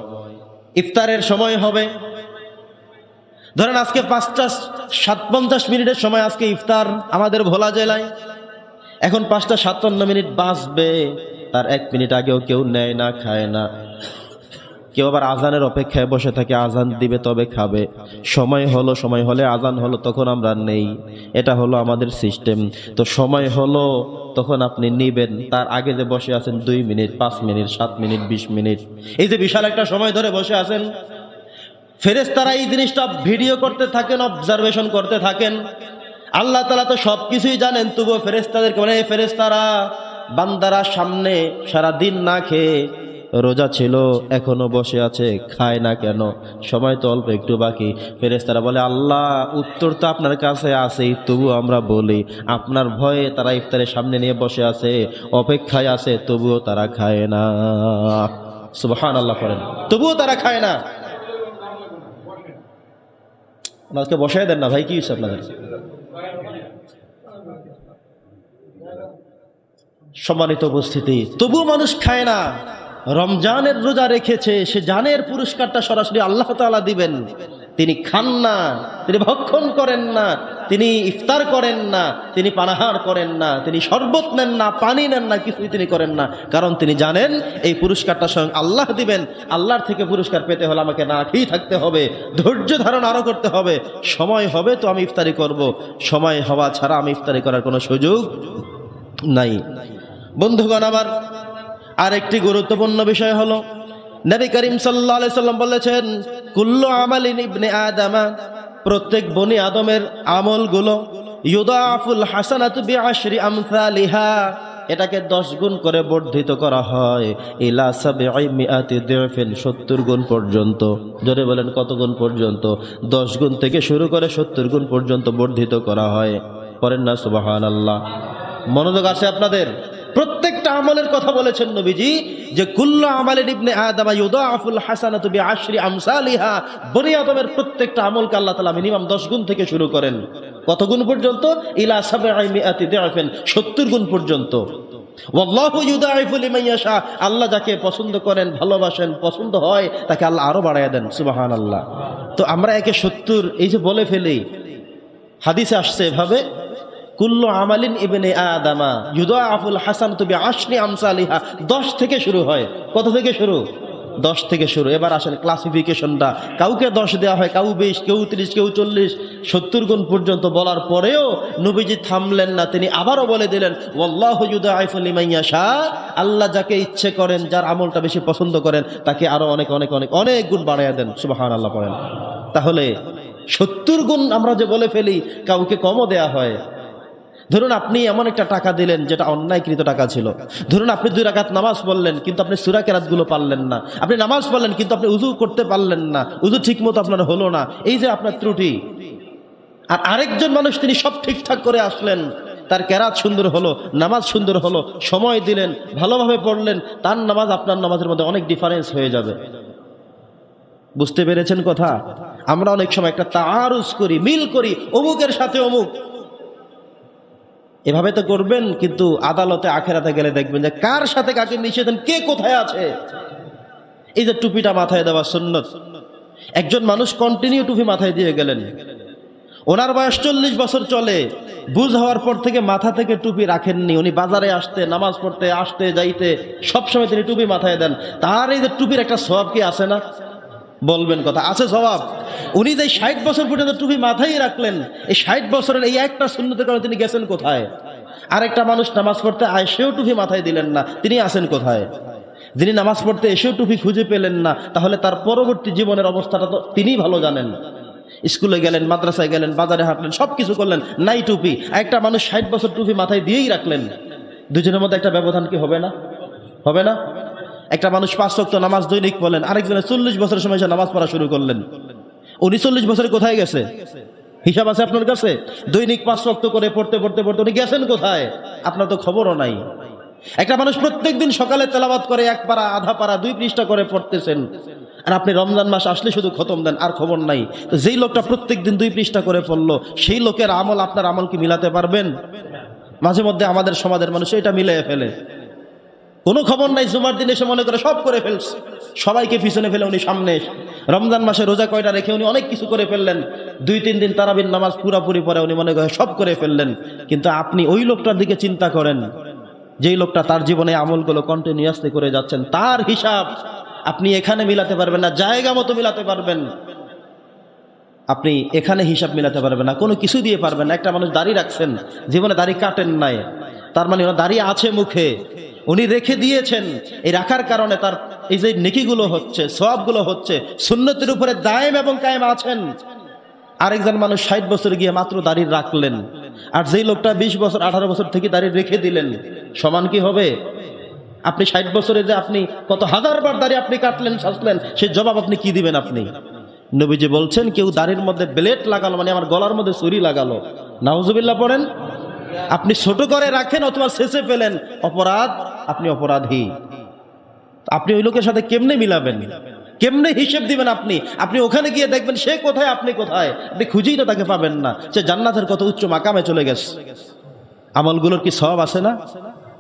ইফতারের সময় হবে। ধরেন আজকে 5:57 সময় আজকে ইফতার আমাদের ভোলা জেলায়। এখন 5:57 বাজবে, তার 1 মিনিট আগেও কেউ নেয় না, খায় না। কেউ আবার আজানের অপেক্ষায় বসে থাকে, আজান দিবে তবে খাবে। সময় হলো, সময় হলে আজান হলো, তখন আমরা নেই। এটা হলো আমাদের সিস্টেম। তো সময় হলো তখন আপনি নিবেন, তার আগে যে বসে আছেন 2 মিনিট, 5 মিনিট, 7 মিনিট, 20 মিনিট, এই যে বিশাল একটা সময় ধরে বসে আছেন, ফেরেশতারা এই জিনিসটা ভিডিও করতে থাকেন, অবজারভেশন করতে থাকেন। আল্লাহ তাআলা তো সবকিছুই জানেন, তবুও ফেরেশতাদেরকে বলে ফেরেশতারা, বান্দারা সামনে সারা দিন না খেয়ে রোজা ছিল, এখনো বসে আছে, খায় না কেন? সময় তো অল্প একটু বাকি। ফেরেশতারা বলে আল্লাহ উত্তর তো আপনার কাছে আছেই, তবু আমরা বলি আপনার ভয়ে তারা ইফতারের সামনে নিয়ে বসে আছে, অপেক্ষায় আছে, তবুও তারা খায় না। সুবহানাল্লাহ করেন, তবুও তারা খায় না। আজকে বসায় দেন না ভাই, কি হচ্ছে আপনাদের? সম্মানিত উপস্থিতি, তবুও মানুষ খায় না। রমজানের রোজা রেখেছে, সে জানের পুরস্কারটা সরাসরি আল্লাহ তাআলা দিবেন। তিনি খান না, তিনি ভক্ষণ করেন না, তিনি ইফতার করেন না, তিনি পানাহার করেন না, তিনি শরবত নেন না, পানি নেন না, কিছুই তিনি করেন না, কারণ তিনি জানেন এই পুরস্কারটা স্বয়ং আল্লাহ দিবেন। আল্লাহর থেকে পুরস্কার পেতে হলে আমাকে না খেয়ে থাকতে হবে, ধৈর্য ধারণ আরো করতে হবে। সময় হবে তো আমি ইফতারি করব, সময় হওয়া ছাড়া আমি ইফতারি করার কোনো সুযোগ নাই। বন্ধুগণ আমার, আরেকটি গুরুত্বপূর্ণ বিষয় হলো, নবী করিম সাল্লাল্লাহু আলাইহি সাল্লাম বলেছেন কুল্লু আমালিন ইবনে আদামা, প্রত্যেক বনি আদমের আমলগুলো ইউদাফুল হাসানাতু বিআশরি আমসালিহা, এটাকে 10 গুণ করে বর্ধিত করা হয়, ইলা 700 দিরফিন, 70 গুণ পর্যন্ত। জোরে বলেন কত গুণ পর্যন্ত? 10 গুণ থেকে শুরু করে 70 গুণ পর্যন্ত বর্ধিত করা হয়। পড়েন না সুবহানাল্লাহ। মনোযোগ আছে আপনাদের? প্রত্যেকটা আমলের কথা বলেছেন নবীজি, যে কুল্লু আমালিন ইবনে আদামা ইউদাফুল হাসানাতু বিআশরি আমসালিহা, বনি আদমের প্রত্যেকটা আমলকে আল্লাহ তাআলা মিনিমাম 10 গুণ থেকে শুরু করেন। কত গুণ পর্যন্ত? ইলা 700 দিরফিন, 70 গুণ পর্যন্ত। ওয়াল্লাহু ইউদাইফু লিমান ইয়াশা, আল্লাহ যাকে পছন্দ করেন, ভালোবাসেন, পছন্দ হয়, তাকে আল্লাহ আরো বাড়ায়া দেন। সুবহানাল্লাহ। তো আমরা একে 70 এই যে বলে ফেলি, হাদিসে আসছে এভাবে, কুল্লু আমালিন ইবনে আদামা ইউদাফুল হাসানাতু বিআশরি আমসালিহা, 10 থেকে শুরু হয়। কত থেকে শুরু? 10 থেকে শুরু। এবার আসেন ক্লাসিফিকেশনটা, কাউকে 10 দেওয়া হয়, কেউ 20, কেউ 30, কেউ 40, 70 গুণ পর্যন্ত বলার পরেও নবীজি থামলেন না, তিনি আবারও বলে দিলেন ওয়াল্লাহু ইউদাইফু লিমান ইয়াশা, আল্লাহ যাকে ইচ্ছে করেন, যার আমলটা বেশি পছন্দ করেন, তাকে আরো অনেক অনেক অনেক অনেক গুণ বাড়াইয়া দেন। সুবহানাল্লাহ পড়েন। তাহলে 70 গুণ আমরা যে বলে ফেলি, কাউকে কমও দেয়া হয়। ধরুন আপনি এমন একটা টাকা দিলেন যেটা অন্যায়কৃত টাকা ছিল। ধরুন আপনি 2 রাকাত নামাজ পড়লেন, কিন্তু আপনি সূরা কেরাতগুলো পারলেন না। আপনি নামাজ পড়লেন, কিন্তু আপনি উযু করতে পারলেন না, উযু ঠিকমতো আপনার হলো না, এই যে আপনার ত্রুটি। আর আরেকজন মানুষ তিনি সব ঠিকঠাক করে আসলেন, তার কেরাত সুন্দর হলো, নামাজ সুন্দর হলো, সময় দিলেন, ভালোভাবে পড়লেন, তার নামাজ আপনার নামাজের মধ্যে অনেক ডিফারেন্স হয়ে যাবে। বুঝতে পেরেছেন কথা? আমরা অনেক সময় একটা তাআরুজ করি, মিল করি, অমুকের সাথে অমুক। এভাবে তো করবেন, কিন্তু আদালতে আখেরাতে গেলে দেখবেন যে কার সাথে কাকে মিশিয়ে দেন, কে কোথায় আছে। এই যে টুপিটা মাথায় দেওয়া সুন্নত, একজন মানুষ কন্টিনিউ টুপি মাথায় দিয়ে গেলেন, ওনার বয়স 40 বছর চলে, বুঝ হওয়ার পর থেকে মাথা থেকে টুপি রাখেননি। উনি বাজারে আসতে, নামাজ পড়তে, আসতে যাইতে সবসময় তিনি টুপি মাথায় দেন। তার এই যে টুপির একটা সওয়াব কি আছে না? বলবেন কথা আছে সওয়াব। উনি যে 60 বছর পর্যন্ত টুপি মাথায় রাখলেন, এই 60 বছরের এই একটা সুন্নতের কারণে তিনি গেছেন কোথায়? আরেকটা মানুষ নামাজ পড়তে এসেও টুপি মাথায় দিলেন না, তিনি আছেন কোথায়? যিনি নামাজ পড়তে এসেও টুপি খুঁজে পেলেন না, তাহলে তার পরবর্তী জীবনের অবস্থাটা তো তিনিই ভালো জানেন। স্কুলে গেলেন, মাদ্রাসায় গেলেন, বাজারে হাঁটলেন, সবকিছু করলেন, নাই টুপি। একটা মানুষ 60 বছর টুপি মাথায় দিয়েই রাখলেন, দুজনের মধ্যে একটা ব্যবধান কি হবে না? হবে না? একটা মানুষ 5 ওয়াক্ত নামাজ দৈনিক পড়লেন, আরেকজনের 40 বছরের সময় সে নামাজ পড়া শুরু করলেন। উনি 40 বছরে কোথায় গেছে? হিসাব আছে আপনার কাছে? দৈনিক 5 ওয়াক্ত করে পড়তে পড়তে পড়তে উনি গেছেন কোথায়? আপনার তো খবরও নাই। একটা মানুষ প্রত্যেকদিন সকালে তেলাওয়াত করে 1 পারা, আধা পারা, 2 পৃষ্ঠা করে পড়তেছেন, আর আপনি রমজান মাস আসলে শুধু খতম দেন, আর খবর নাই। তো যেই লোকটা প্রত্যেকদিন 2 পৃষ্ঠা করে পড়লো, সেই লোকের আমল আপনার আমল কি মিলাতে পারবেন? মাঝে মধ্যে আমাদের সমাজের মানুষ এটা মিলিয়ে ফেলে, কোনো খবর নাই। জুমার দিন এসে মনে করে সব করে ফেলছে, সবাইকে পিছনে ফেলে উনি সামনে। রমজান মাসে রোজা কয়টা রেখে উনি অনেক কিছু করে ফেললেন, 2-3 দিন তারাবির নামাজ পুরাপুরি পরে উনি মনে করে সব করে ফেললেন। কিন্তু আপনি ওই লোকটার দিকে চিন্তা করেন, যেই লোকটা তার জীবনে আমলগুলো কন্টিনিউয়াসলি করে যাচ্ছেন, তার হিসাব আপনি এখানে মিলাতে পারবেন না। জায়গা মতো মিলাতে পারবেন, আপনি এখানে হিসাব মিলাতে পারবেন না, কোনো কিছু দিয়ে পারবেন না। একটা মানুষ দাড়ি রাখছেন, জীবনে দাড়ি কাটেন নাই, তার মানে দাড়ি আছে মুখে, উনি রেখে দিয়েছেন। এই রাখার কারণে তার এই যে নেকিগুলো হচ্ছে, সওয়াবগুলো হচ্ছে, সুন্নতের উপরে দায়েম এবং কায়েম আছেন। আরেকজন মানুষ 60 বছর গিয়ে মাত্র দাড়ি রাখলেন, আর যেই লোকটা 20 বছর 18 বছর থেকে দাড়ি রেখে দিলেন, সমান কি হবে? আপনি 60 বছরে যে আপনি কত হাজারবার দাড়ি আপনি কাটলেন, সাজলেন, সেই জবাব আপনি কি দিবেন? আপনি নবীজি বলছেন, কেউ দাড়ির মধ্যে ব্লেড লাগালো মানে আমার গলার মধ্যে ছুরি লাগালো, নাউজুবিল্লাহ পড়েন। আপনি ছোট করে রাখেন অথবা শেষে পেলেন, অপরাধ, আপনি অপরাধী। আপনি ওই লোকের সাথে কেমনে মিলাবেন, কেমনে হিসেব দিবেন? আপনি আপনি ওখানে গিয়ে দেখবেন সে কোথায়, আপনি কোথায়, আপনি খুঁজেই তো তাকে পাবেন না। সে জান্নাতের কত উচ্চ মাকামে চলে গেছে। আমলগুলোর কি সওয়াব আছে না?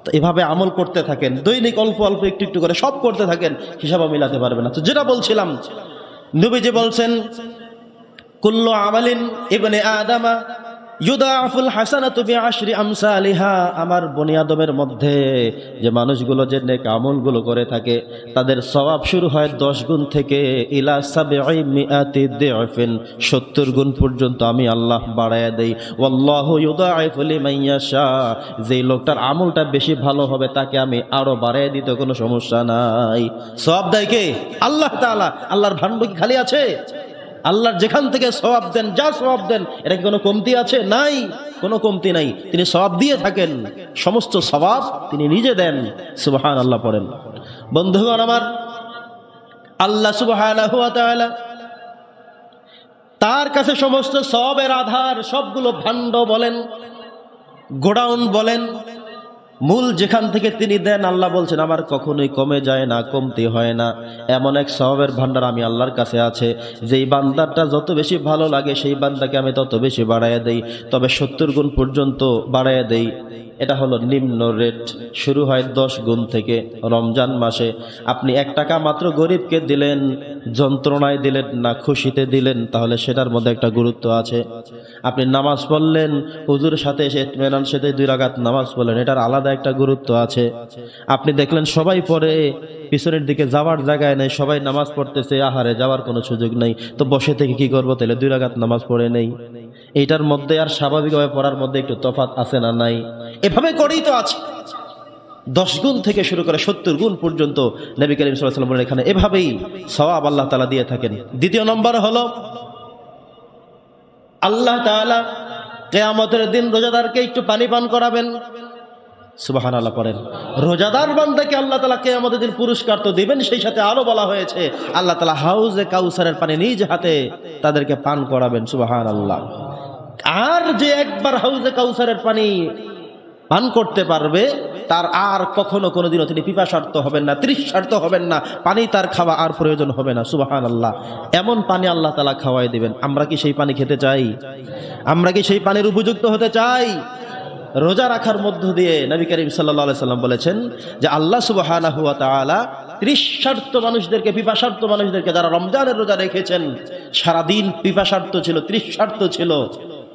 তো এভাবে আমল করতে থাকেন, দৈনিক অল্প অল্প একটু একটু করে সব করতে থাকেন, হিসাব মিলাতে পারবেন না। তো যেটা বলছিলাম, নবীজি বলছেন, কুল্লু আমালিন ইবনে আদামা ইউদাফুল হাসানাতু বিআশরি আমসালিহা। আমার বনি আদমের মধ্যে যে মানুষগুলো যে নেক আমলগুলো করে থাকে, তাদের সওয়াব শুরু হয় 10 গুণ থেকে, ইলা 700 দিআফিন, 70 গুণ পর্যন্ত আমি আল্লাহ বাড়ায়া দেই। ওয়াল্লাহু ইউদাইফু লিমান ইয়াশা, যেই লোকটার আমলটা বেশি ভালো হবে তাকে আমি আরো বাড়ায়া দিতে কোনো সমস্যা নাই। সওয়াব দেয় কে? আল্লাহ তাআলা। আল্লাহর ভান্ডার কি খালি আছে? আল্লাহর যেখান থেকে সওয়াব দেন, যা সওয়াব দেন, এটা কি কোনো কমতি আছে? নাই, কোনো কমতি নাই। তিনি সওয়াব দিয়ে থাকেন, সমস্ত সওয়াব তিনি নিজে দেন। সুবহানাল্লাহ পড়েন। বন্ধুগণ আমার, আল্লাহ সুবহানাহু ওয়া তাআলা তার কাছে সমস্ত সওয়াবের আধার, সবগুলো ভাণ্ড বলেন, গোডাউন বলেন, মূল যেখান থেকে তিনি দেন, আল্লাহ বলছেন আমার কখনোই কমে যায় না, কমতি হয় না। এমন এক সওয়াবের ভান্ডার আমি আল্লাহর কাছে আছে, যেই বান্দারটা যত বেশি ভালো লাগে সেই বান্দাকে আমি তত বেশি বাড়াইয়া দেই, তবে 70 গুণ পর্যন্ত বাড়াইয়া দেই। এটা হলো নিম্ন রেট, শুরু হয় 10 গুণ থেকে। রমজান মাসে আপনি 1 টাকা মাত্র গরিবকে দিলেন, যন্ত্রণায় দিলেন না খুশিতে দিলেন, তাহলে সেটার মধ্যে একটা গুরুত্ব আছে। আপনি নামাজ পড়লেন, হুজুরের সাথে এসে ইতমিনান সাথে 2 রাকাত নামাজ পড়লেন, এটার আলাদা একটা গুরুত্ব আছে। আপনি দেখলেন সবাই পড়ে, পিছনের দিকে যাওয়ার জায়গায় নেই, সবাই নামাজ পড়তেছে, আহারে যাওয়ার কোনো সুযোগ নেই, তো বসে থেকে কি করবো, তাহলে 2 রাকাত নামাজ পড়ে নেই। এইটার মধ্যে আর স্বাভাবিকভাবে পড়ার মধ্যে একটু তফাৎ আছে না? নাই। এভাবে করেই তো আছে। 10 গুণ থেকে শুরু করে 70 গুণ পর্যন্ত নবী করিম সাল্লাল্লাহু আলাইহি ওয়াসাল্লাম বলেন, এখানে এভাবেই সওয়াব আল্লাহ তাআলা দিয়ে থাকেন। দ্বিতীয় নম্বর হলো, আল্লাহ তাআলা কিয়ামতের দিন রোজাদারকে একটু পানি পান করাবেন। সুবহানাল্লাহ পড়েন। রোজাদার বান্দাকে আল্লাহ তাআলা কিয়ামতের দিন পুরস্কার তো দিবেন, সেই সাথে আরো বলা হয়েছে আল্লাহ তাআলা হাউজে কাউসারের পানি নিজ হাতে তাদেরকে পান করাবেন। সুবহানাল্লাহ। আর যে একবার হাউজে কাউসারের পানি পান করতে পারবে, তার আর কখনো কোনোদিনও তিনি পিপাসার্ত হবেন না, তৃষ্ণার্ত হবেন না, পানি তার খাওয়া আর প্রয়োজন হবে না। সুবহানাল্লাহ। এমন পানি আল্লাহ তাআলা খাওয়াই দিবেন। আমরা কি সেই পানি খেতে চাই? আমরা কি সেই পানির উপযুক্ত হতে চাই? রোজা রাখার মধ্য দিয়ে নবী করিম সাল্লাল্লাহু আলাইহি সাল্লাম বলেছেন যে আল্লাহ সুবহানাহু ওয়া তাআলা তৃষ্ণার্ত মানুষদেরকে, পিপাসার্ত মানুষদেরকে, যারা রমজানের রোজা রেখেছেন, সারাদিন পিপাসার্ত ছিল, তৃষ্ণার্ত ছিল,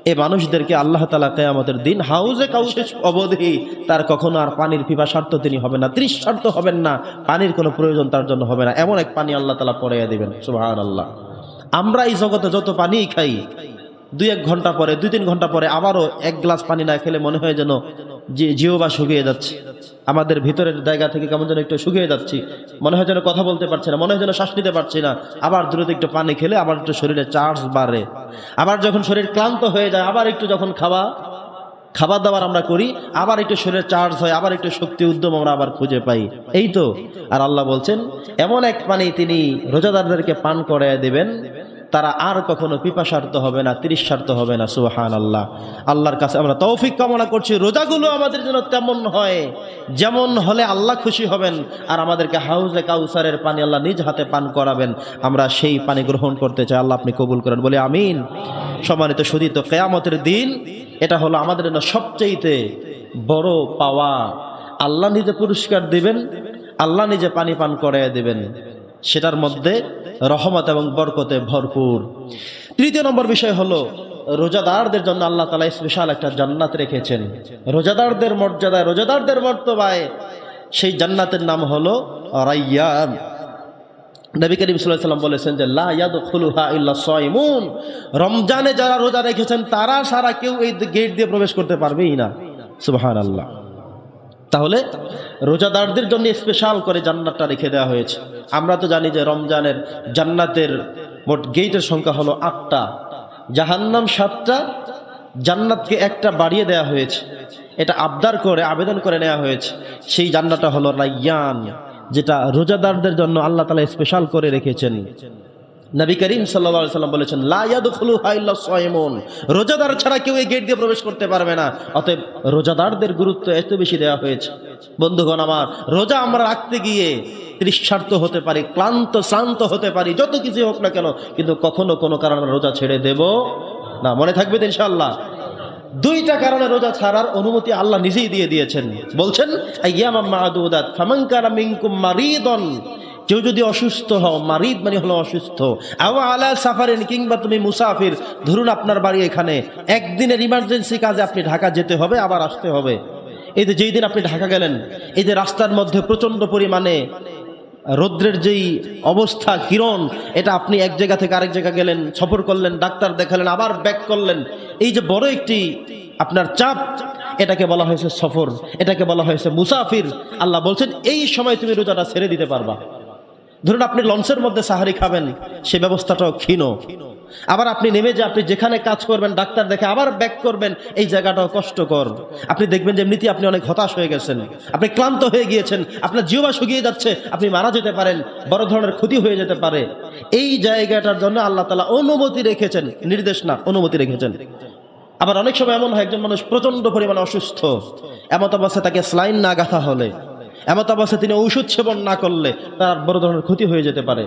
এই মানুষদেরকে আল্লাহ তাআলা কিয়ামতের দিন হাউজে কাউসার অবধি তার কখনো আর পানির পিপাসার্ত তিনি হবে না, তৃষ্ণার্ত হবেন না, পানির কোনো প্রয়োজন তার জন্য হবে না, এমন এক পানি আল্লাহ তাআলা পরাইয়া দিবেন। সুবহানাল্লাহ। আমরা এই জগতে যত পানি খাই, 2-1 ঘন্টা পরে 2-3 ঘন্টা পরে আবারও 1 গ্লাস পানি না খেলে মনে হয় যেন জিহ্বা শুকিয়ে যাচ্ছে, আমাদের ভিতরের জায়গা থেকে কেমন যেন একটু শুকিয়ে যাচ্ছি, মনে হয় যেন কথা বলতে পারছি না, মনে হয় যেন শ্বাস নিতে পারছি না। আবার দ্রুত একটু পানি খেলে আবার একটু শরীরে চার্জ বাড়ে, আবার যখন শরীর ক্লান্ত হয়ে যায় আবার একটু যখন খাবার দাবার আমরা করি আবার একটু শরীরে চার্জ হয়, আবার একটু শক্তি উদ্যম আমরা আবার খুঁজে পাই। এই তো। আর আল্লাহ বলছেন এমন এক পানি তিনি রোজাদারদেরকে পান করায় দেবেন, তারা আর কখনো পিপাসার্ত হবে না, তৃষ্ণার্ত হবে না। সুবহানাল্লাহ। আল্লাহর কাছে আমরা তৌফিক কামনা করছি রোজাগুলো আমাদের জন্য তেমন হয় যেমন হলে আল্লাহ খুশি হবেন, আর আমাদেরকে হাউজে কাউসারের পানি আল্লাহ নিজ হাতে পান করাবেন, আমরা সেই পানি গ্রহণ করতে চাই। আল্লাহ আপনি কবুল করেন, বলে আমিন। সম্মানিত সুধী, তো কিয়ামতের দিন এটা হলো আমাদের জন্য সবচেয়ে বড় পাওয়া। আল্লাহ নিজে পুরস্কার দিবেন, আল্লাহ নিজে পানি পান করায় দিবেন, সেটার মধ্যে রহমত এবং বরকতে ভরপুর। 3 নম্বর বিষয় হলো রোজাদারদের জন্য আল্লাহ তাআলা স্পেশাল একটা জান্নাত রেখেছেন। রোজাদারদের মর্যাদায়, রোজাদারদের মর্তবায় সেই জান্নাতের নাম হলো রায়্যান। নবী করিম সাল্লাল্লাহু আলাইহি ওয়াসাল্লাম বলেছেন যে লা ইয়াদখুলুহা ইল্লা সাইমুন, রমজানে যারা রোজা রেখেছেন তারা ছাড়া কেউ এই গেট দিয়ে প্রবেশ করতে পারবেই না। সুবহানাল্লাহ। তাহলে রোজাদারদের জন্য স্পেশাল করে জান্নাতটা রেখে দেওয়া হয়েছে। আমরা তো জানি যে রমজানের জান্নাতের মোট গেটের সংখ্যা হলো 8টা, জাহান্নাম 7টা, জান্নাতকে 1টা বাড়িয়ে দেওয়া হয়েছে। এটা আবদার করে আবেদন করে নেওয়া হয়েছে। সেই জান্নাতটা হলো রায়্যান, যেটা রোজাদারদের জন্য আল্লাহ তাআলা স্পেশাল করে রেখেছেন। নবী করিম সাল্লাল্লাহু আলাইহি ওয়াসাল্লাম বলেছেন লা ইয়াদখুলুহা ইল্লা সাইমুন, রোজাদার ছাড়া কেউ এই গেট দিয়ে প্রবেশ করতে পারবে না। অতএব রোজাদারদের গুরুত্ব এত বেশি দেওয়া হয়েছে। বন্ধুগণ আমার, রোজা আমরা রাখতে গিয়ে তৃষ্ণার্ত হতে পারি, ক্লান্ত শ্রান্ত হতে পারি, যত কিছু হোক না কেন, কিন্তু কখনো কোনো কারণে রোজা ছেড়ে দেব না। মনে থাকবে তো ইনশাআল্লাহ। 2টা কারণে রোজা ছাড়ার অনুমতি আল্লাহ নিজেই দিয়ে দিয়েছেন। বলছেন আইয়ামাম মা'দুদাত ফামান কানা মিনকুম মারিদান, কেউ যদি অসুস্থ হও, মারিদ মানে হলো অসুস্থ, আও আলা সাফারিন, কিংবা তুমি মুসাফির, ধরুন আপনার বাড়ি এখানে, একদিনের ইমার্জেন্সি কাজে আপনি ঢাকা যেতে হবে, আবার আসতে হবে। এই যে যেই দিন আপনি ঢাকা গেলেন, এই যে রাস্তার মধ্যে প্রচন্ড পরিমাণে রৌদ্রের যেই অবস্থা, কিরণ, এটা আপনি এক জায়গা থেকে আরেক জায়গা গেলেন, সফর করলেন, ডাক্তার দেখালেন, আবার ব্যাক করলেন, এই যে বড় একটি আপনার চাপ, এটাকে বলা হয়েছে সফর, এটাকে বলা হয়েছে মুসাফির। আল্লাহ বলছেন এই সময় তুমি রোজাটা ছেড়ে দিতে পারবা। ধরুন আপনি লঞ্চের মধ্যে সাহারি খাবেন, সে ব্যবস্থাটাও ক্ষীণ। আবার আপনি নেমে যে আপনি যেখানে কাজ করবেন, ডাক্তার দেখে আবার ব্যাক করবেন, এই জায়গাটাও কষ্টকর। আপনি দেখবেন যে এমনিতেই আপনি অনেক হতাশ হয়ে গেছেন, আপনি ক্লান্ত হয়ে গিয়েছেন, আপনার জিহ্বা শুকিয়ে যাচ্ছে, আপনি মারা যেতে পারেন, বড় ধরনের ক্ষতি হয়ে যেতে পারে। এই জায়গাটার জন্য আল্লাহ তাআলা অনুমতি রেখেছেন, নির্দেশ না, অনুমতি রেখেছেন। আবার অনেক সময় এমন হয় একজন মানুষ প্রচন্ড পরিমাণে অসুস্থ, এমত অবস্থায় তাকে স্লাইন না গাঁথা হলে, এমত অবস্থায় তিনি ঔষধ সেবন না করলে তার বড় ধরনের ক্ষতি হয়ে যেতে পারে।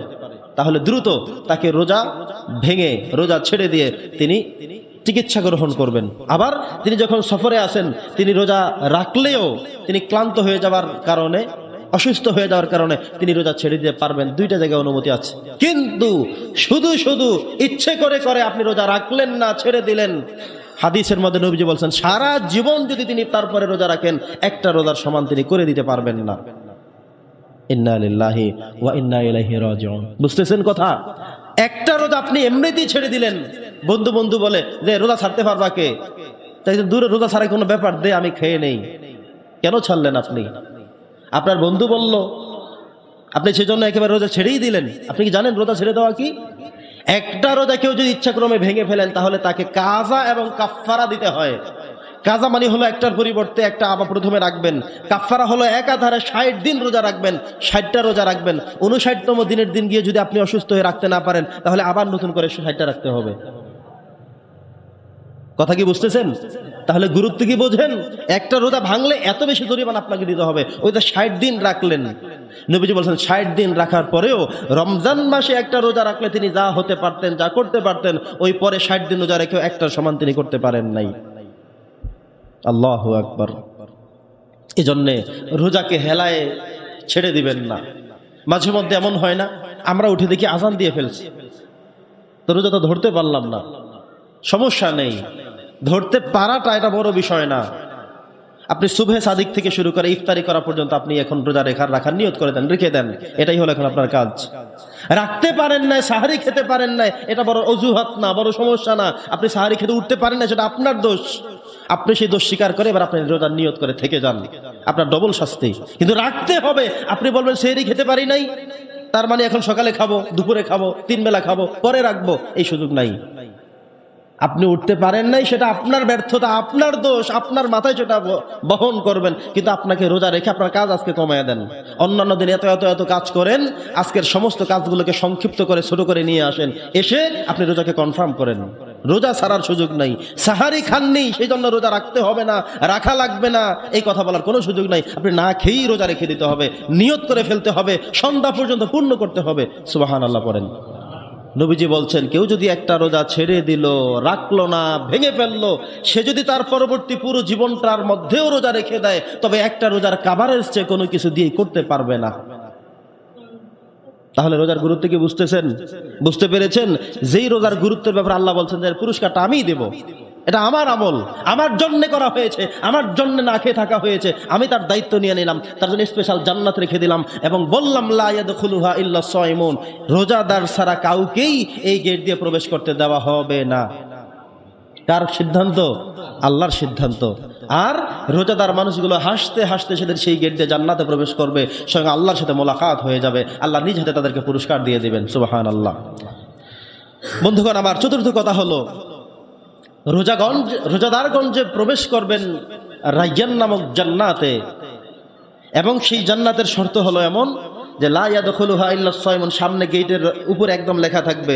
তাহলে দ্রুত তাকে রোজা ভেঙে, রোজা ছেড়ে দিয়ে তিনি চিকিৎসা গ্রহণ করবেন। আবার তিনি যখন সফরে আসেন, তিনি রোজা রাখলেও তিনি ক্লান্ত হয়ে যাওয়ার কারণে, অসুস্থ হয়ে যাওয়ার কারণে তিনি রোজা ছেড়ে দিতে পারবেন। 2টা জায়গায় অনুমতি আছে। কিন্তু শুধু শুধু ইচ্ছে করে করে আপনি রোজা রাখলেন না, ছেড়ে দিলেন, হাদিসের মধ্যে নবীজি বলছেন সারা জীবন যদি তিনি তারপরে রোজা রাখেন, একটা রোজার সমান তিনি করে দিতে পারবেন না। ইন্না লিল্লাহি ওয়া ইন্না ইলাইহি রাজিউন। বুঝতেছেন কথা? একটা রোজা আপনি এমনিতেই ছেড়ে দিলেন, বন্ধু বন্ধু বলে যে রোজা ছাড়তে পারবা কে, তাই দূরে রোজা ছাড়াই কোনো ব্যাপার, দে আমি খেয়ে নেই। কেন ছাড়লেন আপনি? আপনার বন্ধু বলল, আপনি সেজন্য একেবারে রোজা ছেড়েই দিলেন। আপনি কি জানেন রোজা ছেড়ে দেওয়া কি? একটা রোজা কেউ যদি ইচ্ছাক্রমে ভেঙে ফেলেন, তাহলে তাকে কাজা এবং কাফফারা দিতে হয়। কাজা মানে হলো একটার পরিবর্তে একটা আবার প্রথমে রাখবেন, কাফফারা হলো একাধারে 60 দিন রোজা রাখবেন, 60টা রোজা রাখবেন। 59তম দিনের দিন গিয়ে যদি আপনি অসুস্থ হয়ে রাখতে না পারেন, তাহলে আবার নতুন করে 60টা রাখতে হবে। কথা কি বুঝতেছেন? তাহলে গুরুত্ব কি বোঝেন? একটা রোজা ভাঙলে এত বেশি জরিমানা আপনাকে দিতে হবে। ওই তো 60 দিন রাখলেন, নবীজি বলছেন 60 দিন রাখার পরেও রমজান মাসে একটা রোজা রাখলে তিনি যা হতে পারতেন, যা করতে পারতেন, ওই পরে 60 দিন রোজা রেখেও একটার সমান তিনি করতে পারেন নাই। আল্লাহু আকবার। এজন্যে রোজাকে হেলায় ছেড়ে দিবেন না। মাঝে মধ্যে এমন হয় না, আমরা উঠে দেখি আজান দিয়ে ফেলছি, তো রোজা তো ধরতে পারলাম না, সমস্যা নেই, ধরতে পারাটা এটা বড় বিষয় না। আপনি সুবহে সাদিক থেকে শুরু করে ইফতারি করা পর্যন্ত আপনি এখন রোজা রাখার নিয়ত করে দেন, রেখে দেন, এটাই হলো এখন আপনার কাজ। রাখতে পারেন না, সাহারি খেতে পারেন না, এটা বড় অজুহাত না, বড় সমস্যা না। আপনি সাহারি খেতে উঠতে পারেন না, সেটা আপনার দোষ। আপনি সেই দোষ স্বীকার করে এবার আপনি রোজার নিয়ত করে থেকে যান, আপনার ডবল শাস্তি। কিন্তু রাখতে হবে। আপনি বলবেন সেহরি খেতে পারি নাই, তার মানে এখন সকালে খাবো, দুপুরে খাবো, 3 বেলা খাবো, পরে রাখবো, এই সুযোগ নাই। আপনি উঠতে পারেন নাই, সেটা আপনার ব্যর্থতা, আপনার দোষ, আপনার মাথায় সেটা বহন করবেন। কিন্তু আপনাকে রোজা রেখে আপনার কাজ আজকে কমায় দেন। অন্যান্য দিন এত এত এত কাজ করেন, আজকের সমস্ত কাজগুলোকে সংক্ষিপ্ত করে ছোট করে নিয়ে আসেন, এসে আপনি রোজাকে কনফার্ম করেন। রোজা ছাড়ার সুযোগ নাই। সাহারি খাননি সেই জন্য রোজা রাখতে হবে না, রাখা লাগবে না, এই কথা বলার কোনো সুযোগ নাই। আপনি না খেয়েই রোজা রেখে দিতে হবে, নিয়ত করে ফেলতে হবে, সন্ধ্যা পর্যন্ত পূর্ণ করতে হবে। সুবহানাল্লাহ পড়েন। নবীজি বলছেন, কেউ যদি একটা রোজা ছেড়ে দিল, রাখলো না, ভেঙে ফেললো, সে যদি তার পরবর্তী পুরো জীবনটার মধ্যেও রোজা রেখে দেয়, তবে একটা রোজার কাভারেজ চেয়ে কোনো কিছু দিয়ে করতে পারবে না। তাহলে রোজার গুরুত্ব কি বুঝতেছেন? বুঝতে পেরেছেন? যেই রোজার গুরুত্বের ব্যাপারে আল্লাহ বলছেন যে পুরস্কারটা আমিই দেব, এটা আমার আমল, আমার জন্য করা হয়েছে, আমার জন্য না খেয়ে থাকা হয়েছে, আমি তার দায়িত্ব নিয়ে নিলাম, তার জন্য স্পেশাল জান্নাত রেখে দিলাম এবং বললাম লা ইয়াদখুলুহা ইল্লা সাইমুন, রোজাদার ছাড়া কাউকেই এই গেট দিয়ে প্রবেশ করতে দেওয়া হবে না। কার সিদ্ধান্ত? আল্লাহর সিদ্ধান্ত। আর রোজাদার মানুষগুলো হাসতে হাসতে সেদের সেই গেট দিয়ে জান্নাতে প্রবেশ করবে, স্বয়ং আল্লাহর সাথে মোলাকাত হয়ে যাবে, আল্লাহ নিজ হাতে তাদেরকে পুরস্কার দিয়ে দিবেন। সুবহানাল্লাহ। বন্ধুগণ আমার, চতুর্থ কথা হলো, রোজাদারগঞ্জে প্রবেশ করবেন রায়্যান নামক জান্নাতে, এবং সেই জান্নাতের শর্ত হলো এমন যে লা ইয়াদখুলুহা ইল্লা সাইমুন, সামনে গেটের উপরে একদম লেখা থাকবে,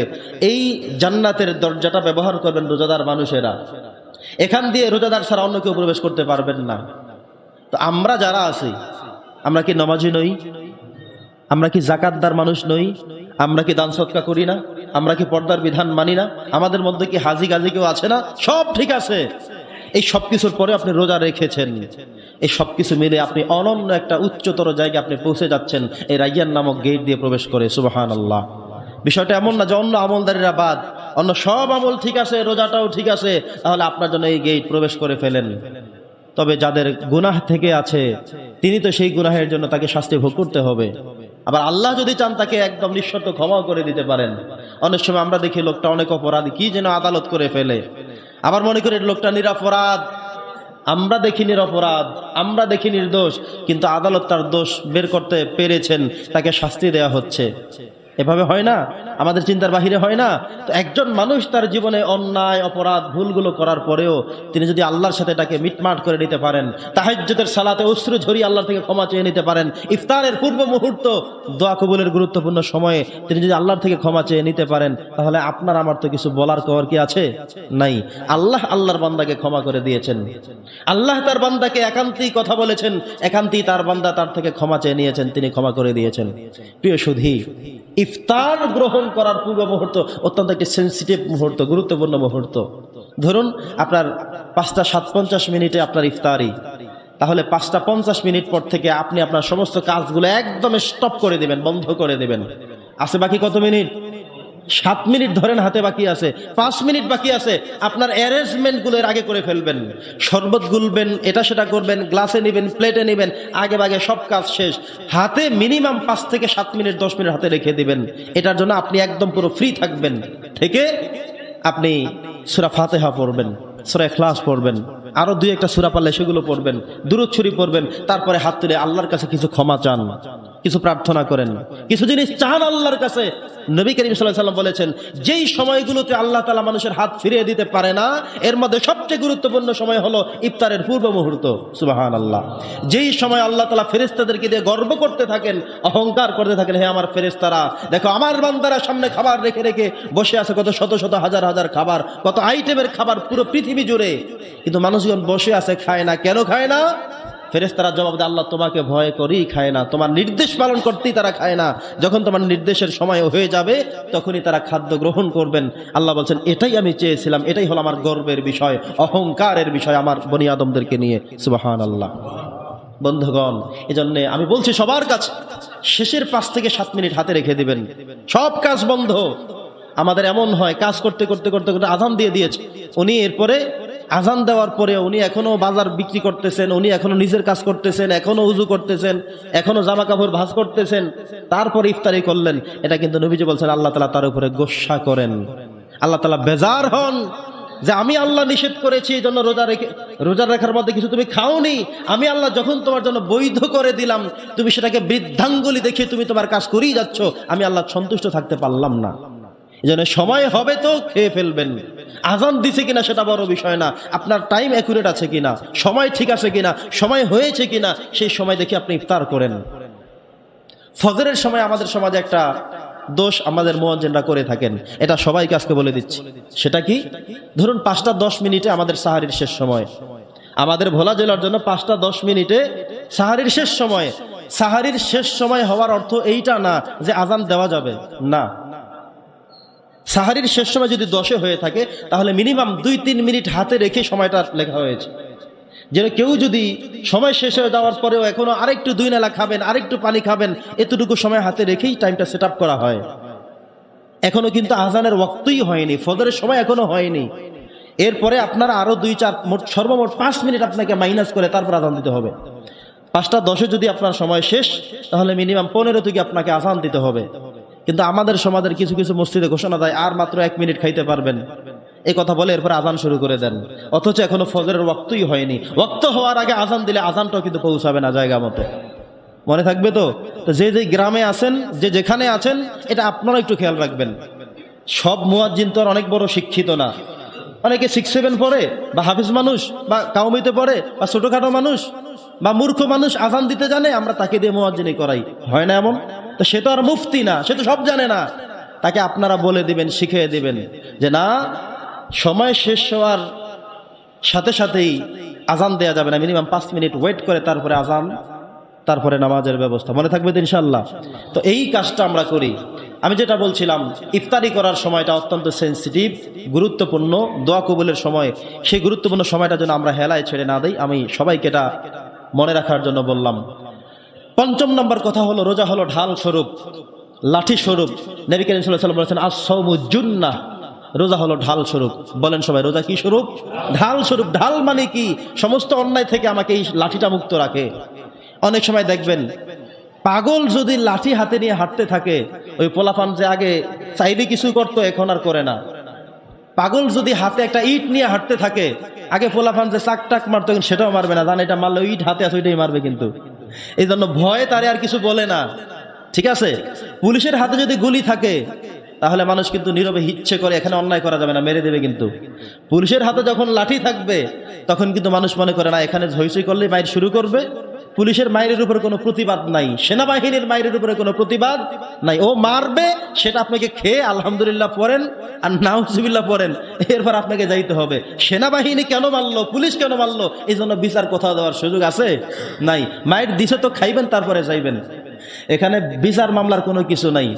এই জান্নাতের দরজাটা ব্যবহার করবেন রোজাদার মানুষেরা, এখান দিয়ে রোজাদার ছাড়া অন্য কেউ প্রবেশ করতে পারবেন না। তো আমরা যারা আছি, আমরা কি নামাজি নই? আমরা কি জাকাতদার মানুষ নই? আমরা কি দান সদকা করি না? আমরা কি পর্দার বিধান মানি না? আমাদের মধ্যে কি হাজি গাজি কেউ আছে না? সব ঠিক আছে। এই সব কিছুর পরে আপনি রোজা রেখেছেন, এই সব কিছু মিলে আপনি অনন্য একটা উচ্চতর জায়গায় আপনি পৌঁছে যাচ্ছেন এই রায়্যান নামক গেট দিয়ে প্রবেশ করে। সুবহানাল্লাহ। বিষয়টা এমন না যে অন্য আমলদারিরা বাদ, অন্য সব আমল ঠিক আছে, রোজাটাও ঠিক আছে, তাহলে আপনার জন্য এই গেট প্রবেশ করে ফেলেন। তবে যাদের গুনাহ থেকে আছে, তিনি তো সেই গুনাহের জন্য তাকে শাস্তি ভোগ করতে হবে। আবার আল্লাহ যদি চান তাকে একদম নিঃশর্ত ক্ষমা করে দিতে পারেন। অনেক সময় আমরা দেখি লোকটা অনেক অপরাধী, কি যেন আদালত করে ফেলে, আবার মনে করি লোকটা নিরপরাধ, আমরা দেখি নিরপরাধ, আমরা দেখি নির্দোষ, কিন্তু আদালত তার দোষ বের করতে পেরেছেন, তাকে শাস্তি দেয়া হচ্ছে। এভাবে হয় না? আমাদের চিন্তার বাহিরে হয় না? তো একজন মানুষ তার জীবনে অন্যায় অপরাধ ভুলগুলো করার পরেও তিনি যদি আল্লাহর সাথে তাকে মিটমাট করে নিতে পারেন, তাহাজ্জুদের সালাতে অশ্রু ঝরিয়ে আল্লাহর থেকে ক্ষমা চেয়ে নিতে পারেন, ইফতারের পূর্ব মুহূর্ত দোয়া কবুলের গুরুত্বপূর্ণ সময়ে তিনি যদি আল্লাহর থেকে ক্ষমা চেয়ে নিতে পারেন, তাহলে আপনার আমার তো কিছু বলার কওয়ার কি আছে? নাই। আল্লাহ আল্লাহর বান্দাকে ক্ষমা করে দিয়েছেন, আল্লাহ তার বান্দাকে একান্তই কথা বলেছেন, একান্তই তার বান্দা তার থেকে ক্ষমা চেয়ে নিয়েছেন, তিনি ক্ষমা করে দিয়েছেন। প্রিয় সুধী, ইফতার গ্রহণ করার পূর্ব মুহূর্ত অত্যন্ত একটি সেন্সিটিভ মুহূর্ত, গুরুত্বপূর্ণ মুহূর্ত। ধরুন আপনার 5:57 আপনার ইফতারি, তাহলে 5:50 পর থেকে আপনি আপনার সমস্ত কাজগুলো একদম স্টপ করে দিবেন, বন্ধ করে দিবেন। আছে বাকি কত মিনিট? 7 মিনিট ধরেন, হাতে বাকি আছে 5 মিনিট বাকি আছে। আপনার অ্যারেঞ্জমেন্টগুলো এর আগে করে ফেলবেন, শরবত গুলবেন, এটা সেটা করবেন, গ্লাসে নেবেন, প্লেটে নেবেন, আগে বাগে সব কাজ শেষ। হাতে মিনিমাম 5 থেকে 7 মিনিট 10 মিনিট হাতে রেখে দিবেন। এটার জন্য আপনি একদম পুরো ফ্রি থাকবেন। থেকে আপনি সূরা ফাতিহা পড়বেন, সূরা ইখলাস পড়বেন, আরো 2-1টা সূরা পারলে সেগুলো পড়বেন, দুরূদ শরীফ পড়বেন, তারপরে হাত তুলে আল্লাহর কাছে কিছু ক্ষমা চান, কিছু প্রার্থনা করেন, কিছু জিনিস চান আল্লাহর কাছে। নবী করিম সাল্লাল্লাহু আলাইহি ওয়াসাল্লাম বলেছেন, যেই সময়গুলোতে আল্লাহ তাআলা মানুষের হাত ফিরিয়ে দিতে পারে না, এর মধ্যে সবচেয়ে গুরুত্বপূর্ণ সময় হলো ইফতারের পূর্ব মুহূর্ত। সুবহানাল্লাহ। যেই সময় আল্লাহ তাআলা ফেরেশতাদেরকে দিয়ে গর্ব করতে থাকেন, অহংকার করতে থাকেন, হে আমার ফেরেশতারা, দেখো আমার বান্দারা সামনে খাবার রেখে রেখে বসে আছে, কত শত শত হাজার হাজার খাবার, কত আইটেমের খাবার পুরো পৃথিবী জুড়ে, কিন্তু মানুষজন বসে আছে, খায় না। কেন খায় না? ফেরেশতারা জবাব দেয়, আল্লাহ তোমাকে ভয় করেই খায় না, তোমার নির্দেশ পালন করতেই তারা খায় না। যখন তোমার নির্দেশের সময় হয়ে যাবে তখনই তারা খাদ্য গ্রহণ করবেন। আল্লাহ বলছেন, এটাই আমি চেয়েছিলাম, এটাই হলো আমার গর্বের বিষয়, অহংকারের বিষয় আমার বনি আদমদেরকে নিয়ে। সুবহানাল্লাহ। বন্ধুগণ, এজন্য আমি বলছি সবার কাছে, শেষের 5 থেকে 7 মিনিট হাতে রেখে দিবেন, সব কাজ বন্ধ। আমাদের এমন হয়, কাজ করতে করতে করতে করতে আযান দিয়ে দিয়েছে, উনি এরপরে আজান দেওয়ার পরে উনি এখনো বাজার বিক্রি করতেছেন, উনি এখনো নিজের কাজ করতেছেন, এখনো উজু করতেছেন, এখনো জামা কাপড় ভাঁজ করতেছেন, তারপর ইফতারি করলেন, এটা কিন্তু নবীজি বলছেন আল্লাহ তাআলা তার উপরে গোসা করেন, আল্লাহ তাআলা বেজার হন যে আমি আল্লাহ নিষেধ করেছি এই জন্য রোজা রাখার মধ্যে কিছু তুমি খাওনি, আমি আল্লাহ যখন তোমার জন্য বৈধ করে দিলাম তুমি সেটাকে বৃদ্ধাঙ্গুলি দেখে তুমি তোমার কাজ করেই যাচ্ছ, আমি আল্লাহ সন্তুষ্ট থাকতে পারলাম না। এই জন্য সময় হবে তো খেয়ে ফেলবেন। আজান দিছে কিনা সেটা বড় বিষয় না, আপনার টাইম অ্যাকুরেট আছে কিনা, সময় ঠিক আছে কিনা, সময় হয়েছে কিনা, সেই সময় দেখে আপনি ইফতার করেন। ফজরের সময় আমাদের সমাজে একটা দোষ আমাদের মুয়াজ্জিনরা করে থাকেন, এটা সবাইকে আজকে বলে দিচ্ছি। সেটা কি? ধরুন 5:10 আমাদের সাহারির শেষ সময়, আমাদের ভোলা জেলার জন্য 5:10 সাহারির শেষ সময়। সাহারির শেষ সময় হওয়ার অর্থ এইটা না যে আজান দেওয়া যাবে না। সাহারির শেষ সময় যদি 10-এ হয়ে থাকে তাহলে মিনিমাম 2-3 মিনিট হাতে রেখে সময়টা লেখা হয়েছে, যেন কেউ যদি সময় শেষ হয়ে যাওয়ার পরেও এখনো আরেকটু 2 নালা খাবেন, আরেকটু পানি খাবেন, এতটুকু সময় হাতে রেখেই টাইমটা সেট আপ করা হয়। এখনো কিন্তু আজানের ওয়াক্তই হয়নি, ফজরের সময় এখনো হয়নি। এরপরে আপনারা আরো 2-4 সর্বমোট 5 মিনিট আপনাকে মাইনাস করে তারপর আজান দিতে হবে। 5:10 যদি আপনার সময় শেষ তাহলে মিনিমাম 15 থেকে আপনাকে আজান দিতে হবে। কিন্তু আমাদের সমাজের কিছু কিছু মসজিদে ঘোষণা দেয় আর মাত্র 1 মিনিট খাইতে পারবেন, এই কথা বলে এরপর আজান শুরু করে দেন, অথচ এখনো ফজরের ওয়াক্তই হয়নি। ওয়াক্ত হওয়ার আগে আজান দিলে আজানটাও কিন্তু পৌঁছাবে না জায়গা মতো। মনে থাকবে তো? যে যে গ্রামে আছেন, যে যেখানে আছেন, এটা আপনারা একটু খেয়াল রাখবেন। সব মুয়াজ্জিন তো আর অনেক বড় শিক্ষিত না, অনেকে 6-7 পড়ে, বা হাফিজ মানুষ, বা কাউমিতে পড়ে, বা ছোটখাটো মানুষ, বা মূর্খ মানুষ আজান দিতে জানে, আমরা তাকে দিয়ে মুয়াজ্জিনি করাই, হয় না এমন? তো সে তো আর মুফতি না, সে তো সব জানে না। তাকে আপনারা বলে দিবেন, শিখিয়ে দিবেন যে না, সময় শেষ হওয়ার সাথে সাথেই আজান দেয়া যাবে না, মিনিমাম 5 মিনিট ওয়েট করে তারপরে আজান, তারপরে নামাজের ব্যবস্থা। মনে থাকবে তো ইনশাআল্লাহ? তো এই কাজটা আমরা করি। আমি যেটা বলছিলাম, ইফতারি করার সময়টা অত্যন্ত সেন্সিটিভ, গুরুত্বপূর্ণ, দোয়া কবুলের সময়। সেই গুরুত্বপূর্ণ সময়টা যেন আমরা হেলায় ছেড়ে না দেই, আমি সবাইকে এটা মনে রাখার জন্য বললাম। 5 নম্বর কথা হলো, রোজা হলো ঢাল স্বরূপ, লাঠি স্বরূপ। নবী করিম সাল্লাল্লাহু আলাইহি ওয়াসাল্লাম বলেছেন আস-সাওমু জুন্নাহ, রোজা হলো ঢাল স্বরূপ। বলেন সবাই, রোজা কি স্বরূপ? ঢাল স্বরূপ। ঢাল মানে কি? সমস্ত অন্যায় থেকে আমাকে এই লাঠিটা মুক্ত রাখে। অনেক সময় দেখবেন পাগল যদি লাঠি হাতে নিয়ে হাঁটতে থাকে, ওই পোলাপান যে আগে চাইলে কিছু করতো এখন আর করে না। পাগল যদি হাতে একটা ইট নিয়ে হাঁটতে থাকে, আগে পোলাপান যে চাক টাক মারতো সেটাও মারবে না, জানে এটা মারলে ইট হাতে আছে ওইটাই মারবে, কিন্তু এই জন্য ভয়ে তারে আর কিছু বলে না। ঠিক আছে? পুলিশের হাতে যদি গুলি থাকে তাহলে মানুষ কিন্তু নীরবে হিচ্ছে করে, এখানে অন্যায় করা যাবে না, মেরে দেবে। কিন্তু পুলিশের হাতে যখন লাঠি থাকবে তখন কিন্তু মানুষ মনে করে না, এখানে হইচই করলে মাইর শুরু করবে। পুলিশের মায়ের উপরে কোনো প্রতিবাদ নাই, সেনাবাহিনীর মায়ের উপরে কোনো প্রতিবাদ নাই। ও মারবে, সেটা আপনাকে খেয়ে আলহামদুলিল্লাহ পড়েন আর নাউজুবিল্লাহ পড়েন, এরপর আপনাকে যাইতে হবে। সেনাবাহিনী কেন মারলো, পুলিশ কেন মারলো, এই জন্য বিচার কোথাও দেওয়ার সুযোগ আছে? নাই। মায়ের দিছে তো খাইবেন, তারপরে যাইবেন। এখানে বিচার মামলার কোনো কিছু নাই।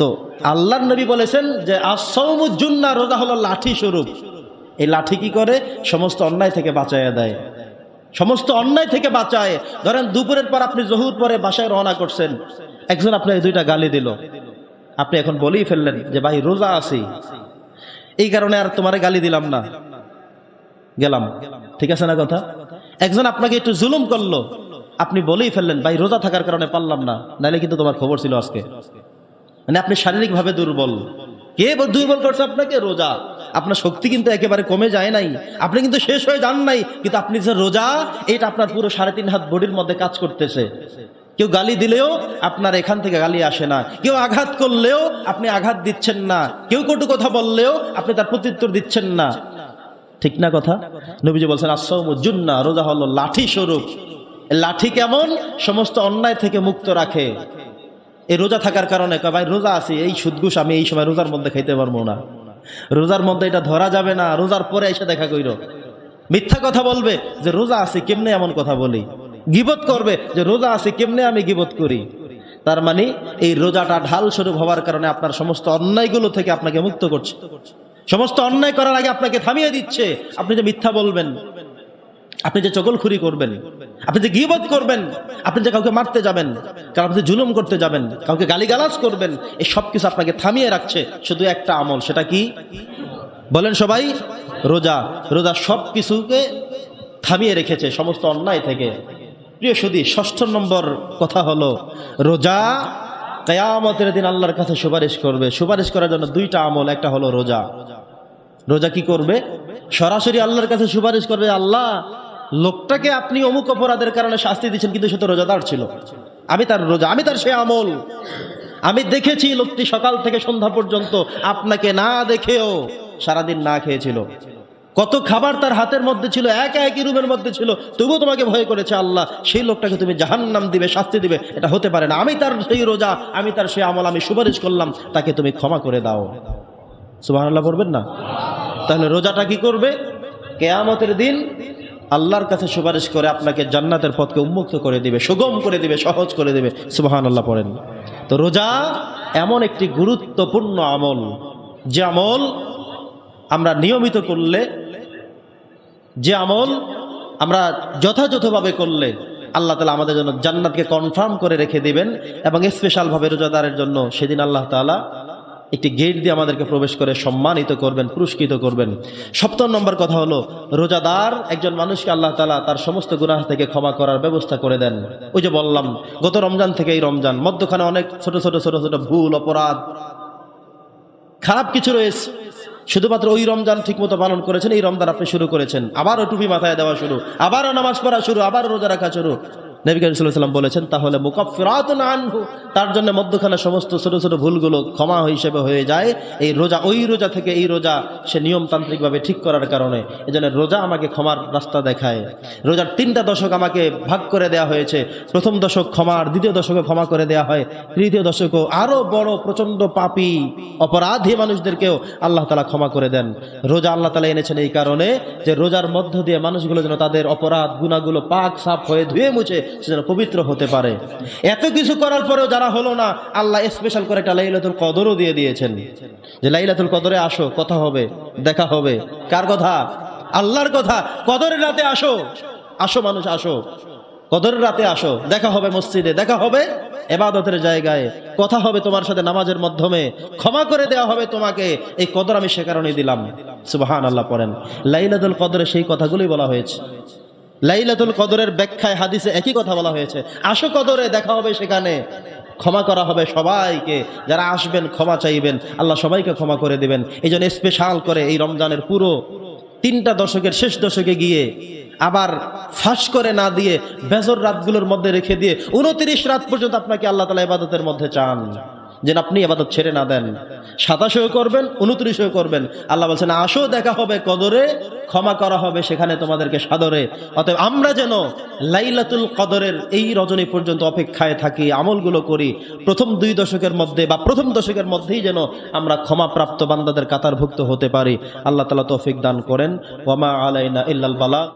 তো আল্লাহর নবী বলেছেন যে আস-সাওমু জুন্নাহ, রোজা হলো লাঠি স্বরূপ। এই লাঠি কি করে? সমস্ত অন্যায় থেকে বাঁচাইয়া দেয়, সমস্ত অন্যায় থেকে বাঁচায়। ধরেন দুপুরের পর আপনি জোহর পরে বাসায় রওনা করছেন, একজন আপনাকে 2টা গালি দিল, আপনি এখন বলেই ফেললেন যে ভাই রোজা আছি, এই কারণে আর তোমারে গালি দিলাম না, গেলাম। ঠিক আছে না কথা? একজন আপনাকে একটু জুলুম করলো, আপনি বলেই ফেললেন ভাই রোজা থাকার কারণে পারলাম না, নাইলে কিন্তু তোমার খবর ছিল আজকে। মানে আপনি শারীরিকভাবে দুর্বল। কে দুর্বল করছে আপনাকে? রোজা। আপনার শক্তি কিন্তু একেবারে কমে যায় নাই, আপনি কিন্তু শেষ হয়ে যান নাই, কিন্তু আপনি যে রোজা, এটা আপনার পুরো 3.5 হাত বডির মধ্যে কাজ করতেছে। কেউ গালি দিলেও আপনার এখান থেকে গালি আসে না, কেউ আঘাত করলেও আপনি আঘাত দিচ্ছেন না, কেউ কটু কথা বললেও আপনি তার প্রত্যুত্তর দিচ্ছেন না। ঠিক না কথা? নবীজি বলছেন আস-সাওমু জুন্নাহ, রোজা হলো লাঠি স্বরূপ। লাঠি কেমন? সমস্ত অন্যায় থেকে মুক্ত রাখে। এই রোজা থাকার কারণে ভাই রোজা আছি, এই সুদঘুষ আমি এই সময় রোজার মধ্যে খাইতে পারবো না, রোজার মধ্যে এটা ধরা যাবে না, রোজার পরে এসে দেখা কইর। মিথ্যা কথা বলবে যে রোজা আছি, কেমনে এমন কথা বলি। গীবত করবে যে রোজা আছি, কেমনে আমি গীবত করি। তার মানে এই রোজাটা ঢাল স্বরূপ হওয়ার কারণে আপনার সমস্ত অন্যায়গুলো থেকে আপনাকে মুক্ত করছে। সমস্ত অন্যায় করার আগে আপনাকে থামিয়ে দিচ্ছে। আপনি যে মিথ্যা বলবেন, আপনি যে চগলখুরি করবেন, আপনি যে গীবত করবেন, আপনি যে কাউকে মারতে যাবেন, কাউকে যে জুলুম করতে যাবেন, কাউকে গালিগালাজ করবেন, এই সব কিছু আপনাকে থামিয়ে রাখছে শুধু একটা আমল। সেটা কি? বলেন সবাই। রোজা, রোজা সব কিছুকে থামিয়ে রেখেছে সমস্ত অন্যায় থেকে। প্রিয় সুধী, ষষ্ঠ নম্বর কথা হলো রোজা কিয়ামতের দিন আল্লাহর কাছে সুপারিশ করবে। সুপারিশ করার জন্য দুইটা আমল, একটা হলো রোজা। রোজা কি করবে? সরাসরি আল্লাহর কাছে সুপারিশ করবে, আল্লাহ লোকটাকে আপনি অমুক অপরাধের কারণে শাস্তি দিচ্ছেন, কিন্তু সে তো রোজাদার ছিল, আমি তার রোজা, আমি তার সে আমল, আমি দেখেছি লোকটি সকাল থেকে সন্ধ্যা পর্যন্ত আপনাকে না দেখেও সারাদিন না খেয়েছিল, কত খাবার তার হাতের মধ্যে ছিল, একই রুমের মধ্যে ছিল, তবুও তোমাকে ভয় করেছে। আল্লাহ, সেই লোকটাকে তুমি জাহান্নাম দিবে, শাস্তি দিবে, এটা হতে পারে না। আমি তার সেই রোজা, আমি তার সেই আমল, আমি সুপারিশ করলাম, তাকে তুমি ক্ষমা করে দাও। সুবহানাল্লাহ পড়বেন না? তাহলে রোজাটা কি করবে? কিয়ামতের দিন আল্লাহর কাছে সুপারিশ করে আপনাকে জান্নাতের পথকে উন্মুক্ত করে দিবে, সুগম করে দিবে, সহজ করে দিবে। সুবহানাল্লাহ পড়েন। তো রোজা এমন একটি গুরুত্বপূর্ণ আমল, যে আমল আমরা নিয়মিত করলে, যে আমল আমরা যথাযথভাবে করলে আল্লাহ তাআলা আমাদের জন্য জান্নাতকে কনফার্ম করে রেখে দিবেন। এবং স্পেশালভাবে রোজাদারের জন্য সেদিন আল্লাহ তাআলা একটি গেট দিয়ে আমাদেরকে প্রবেশ করে সম্মানিত করবেন, পুরস্কৃত করবেন। সপ্তম নম্বর কথা হলো, রোজাদার একজন মানুষকে আল্লাহ তাআলা তার সমস্ত গুনাহ থেকে ক্ষমা করার ব্যবস্থা করে দেন। ওই যে বললাম, গত রমজান থেকে এই রমজান মধ্যখানে অনেক ছোট ছোট ভুল, অপরাধ, খারাপ কিছু রয়েছে, শুধুমাত্র ওই রমজান ঠিকমতো পালন করেছেন, এই রমজান আপনি শুরু করেছেন, আবারও টুপি মাথায় দেওয়া শুরু, আবারও নামাজ পড়া শুরু, আবারও রোজা রাখা শুরু। নবী করিম সাল্লাল্লাহু আলাইহি ওয়াসাল্লাম বলেছেন, তাহলে মুকাফফিরাতুন আনহু, তার জন্য মধ্যখানে সমস্ত ছোট ছোট ভুলগুলো ক্ষমা হিসেবে হয়ে যায় এই রোজা, ওই রোজা থেকে এই রোজা সে নিয়মতান্ত্রিকভাবে ঠিক করার কারণে। এজন্য রোজা আমাকে ক্ষমার রাস্তা দেখায়। রোজার 3টা দশক আমাকে ভাগ করে দেওয়া হয়েছে। প্রথম দশক ক্ষমার, দ্বিতীয় দশকে ক্ষমা করে দেওয়া হয়, তৃতীয় দশকও আরো বড় প্রচন্ড পাপী অপরাধী মানুষদেরকেও আল্লাহ তাআলা ক্ষমা করে দেন। রোজা আল্লাহ তাআলা এনেছেন এই কারণে যে রোজার মধ্য দিয়ে মানুষগুলো যেন তাদের অপরাধ গুনাহগুলো পাক সাফ হয়ে ধুয়ে মুছে সে যেন পবিত্র হতে পারে। এত কিছু করার পরেও যারা হলো না, আল্লাহ স্পেশাল করে একটা লাইলাতুল কদরও দিয়ে দিয়েছেন, যে লাইলাতুল কদরে আসো, কথা হবে, দেখা হবে। কার কথা? আল্লাহর কথা। কদরের রাতে আসো, আসো মানুষ আসো, কদরের রাতে আসো, দেখা হবে মসজিদে, দেখা হবে ইবাদতের জায়গায়, কথা হবে তোমার সাথে নামাজের মাধ্যমে, ক্ষমা করে দেওয়া হবে তোমাকে। এই কদর আমি সে কারণেই দিলাম। সুবহানাল্লাহ পড়েন। লাইলাতুল কদরে সেই কথাগুলোই বলা হয়েছে। লাইলাতুল কদরের ব্যাখ্যায় হাদিসে একই কথা বলা হয়েছে, আসো কদরে, দেখা হবে সেখানে, ক্ষমা করা হবে সবাইকে, যারা আসবেন ক্ষমা চাইবেন, আল্লাহ সবাইকে ক্ষমা করে দিবেন। এই জন্য স্পেশাল করে এই রমজানের পুরো 3টা দশকের শেষ দশকে গিয়ে আবার ফাঁস করে না দিয়ে বেজর রাতগুলোর মধ্যে রেখে দিয়ে 29 রাত পর্যন্ত আপনাকে আল্লাহ তাআলা ইবাদতের মধ্যে চান, যেন আপনি ইবাদত ছেড়ে না দেন। 27 করবেন, 29 করবেন। আল্লাহ বলছেন, আসো দেখা হবে কদরে, ক্ষমা করা হবে সেখানে তোমাদেরকে সাদরে। অতএব আমরা যেন লাইলাতুল কদরের এই রজনী পর্যন্ত অপেক্ষায় থাকি, আমলগুলো করি। প্রথম 2 দশকের মধ্যে বা প্রথম দশকের মধ্যেই যেন আমরা ক্ষমাপ্রাপ্ত বান্দাদের কাতারভুক্ত হতে পারি। আল্লাহ তাআলা তৌফিক দান করেন। ওয়া মা আলাইনা ইল্লাল বালাগ।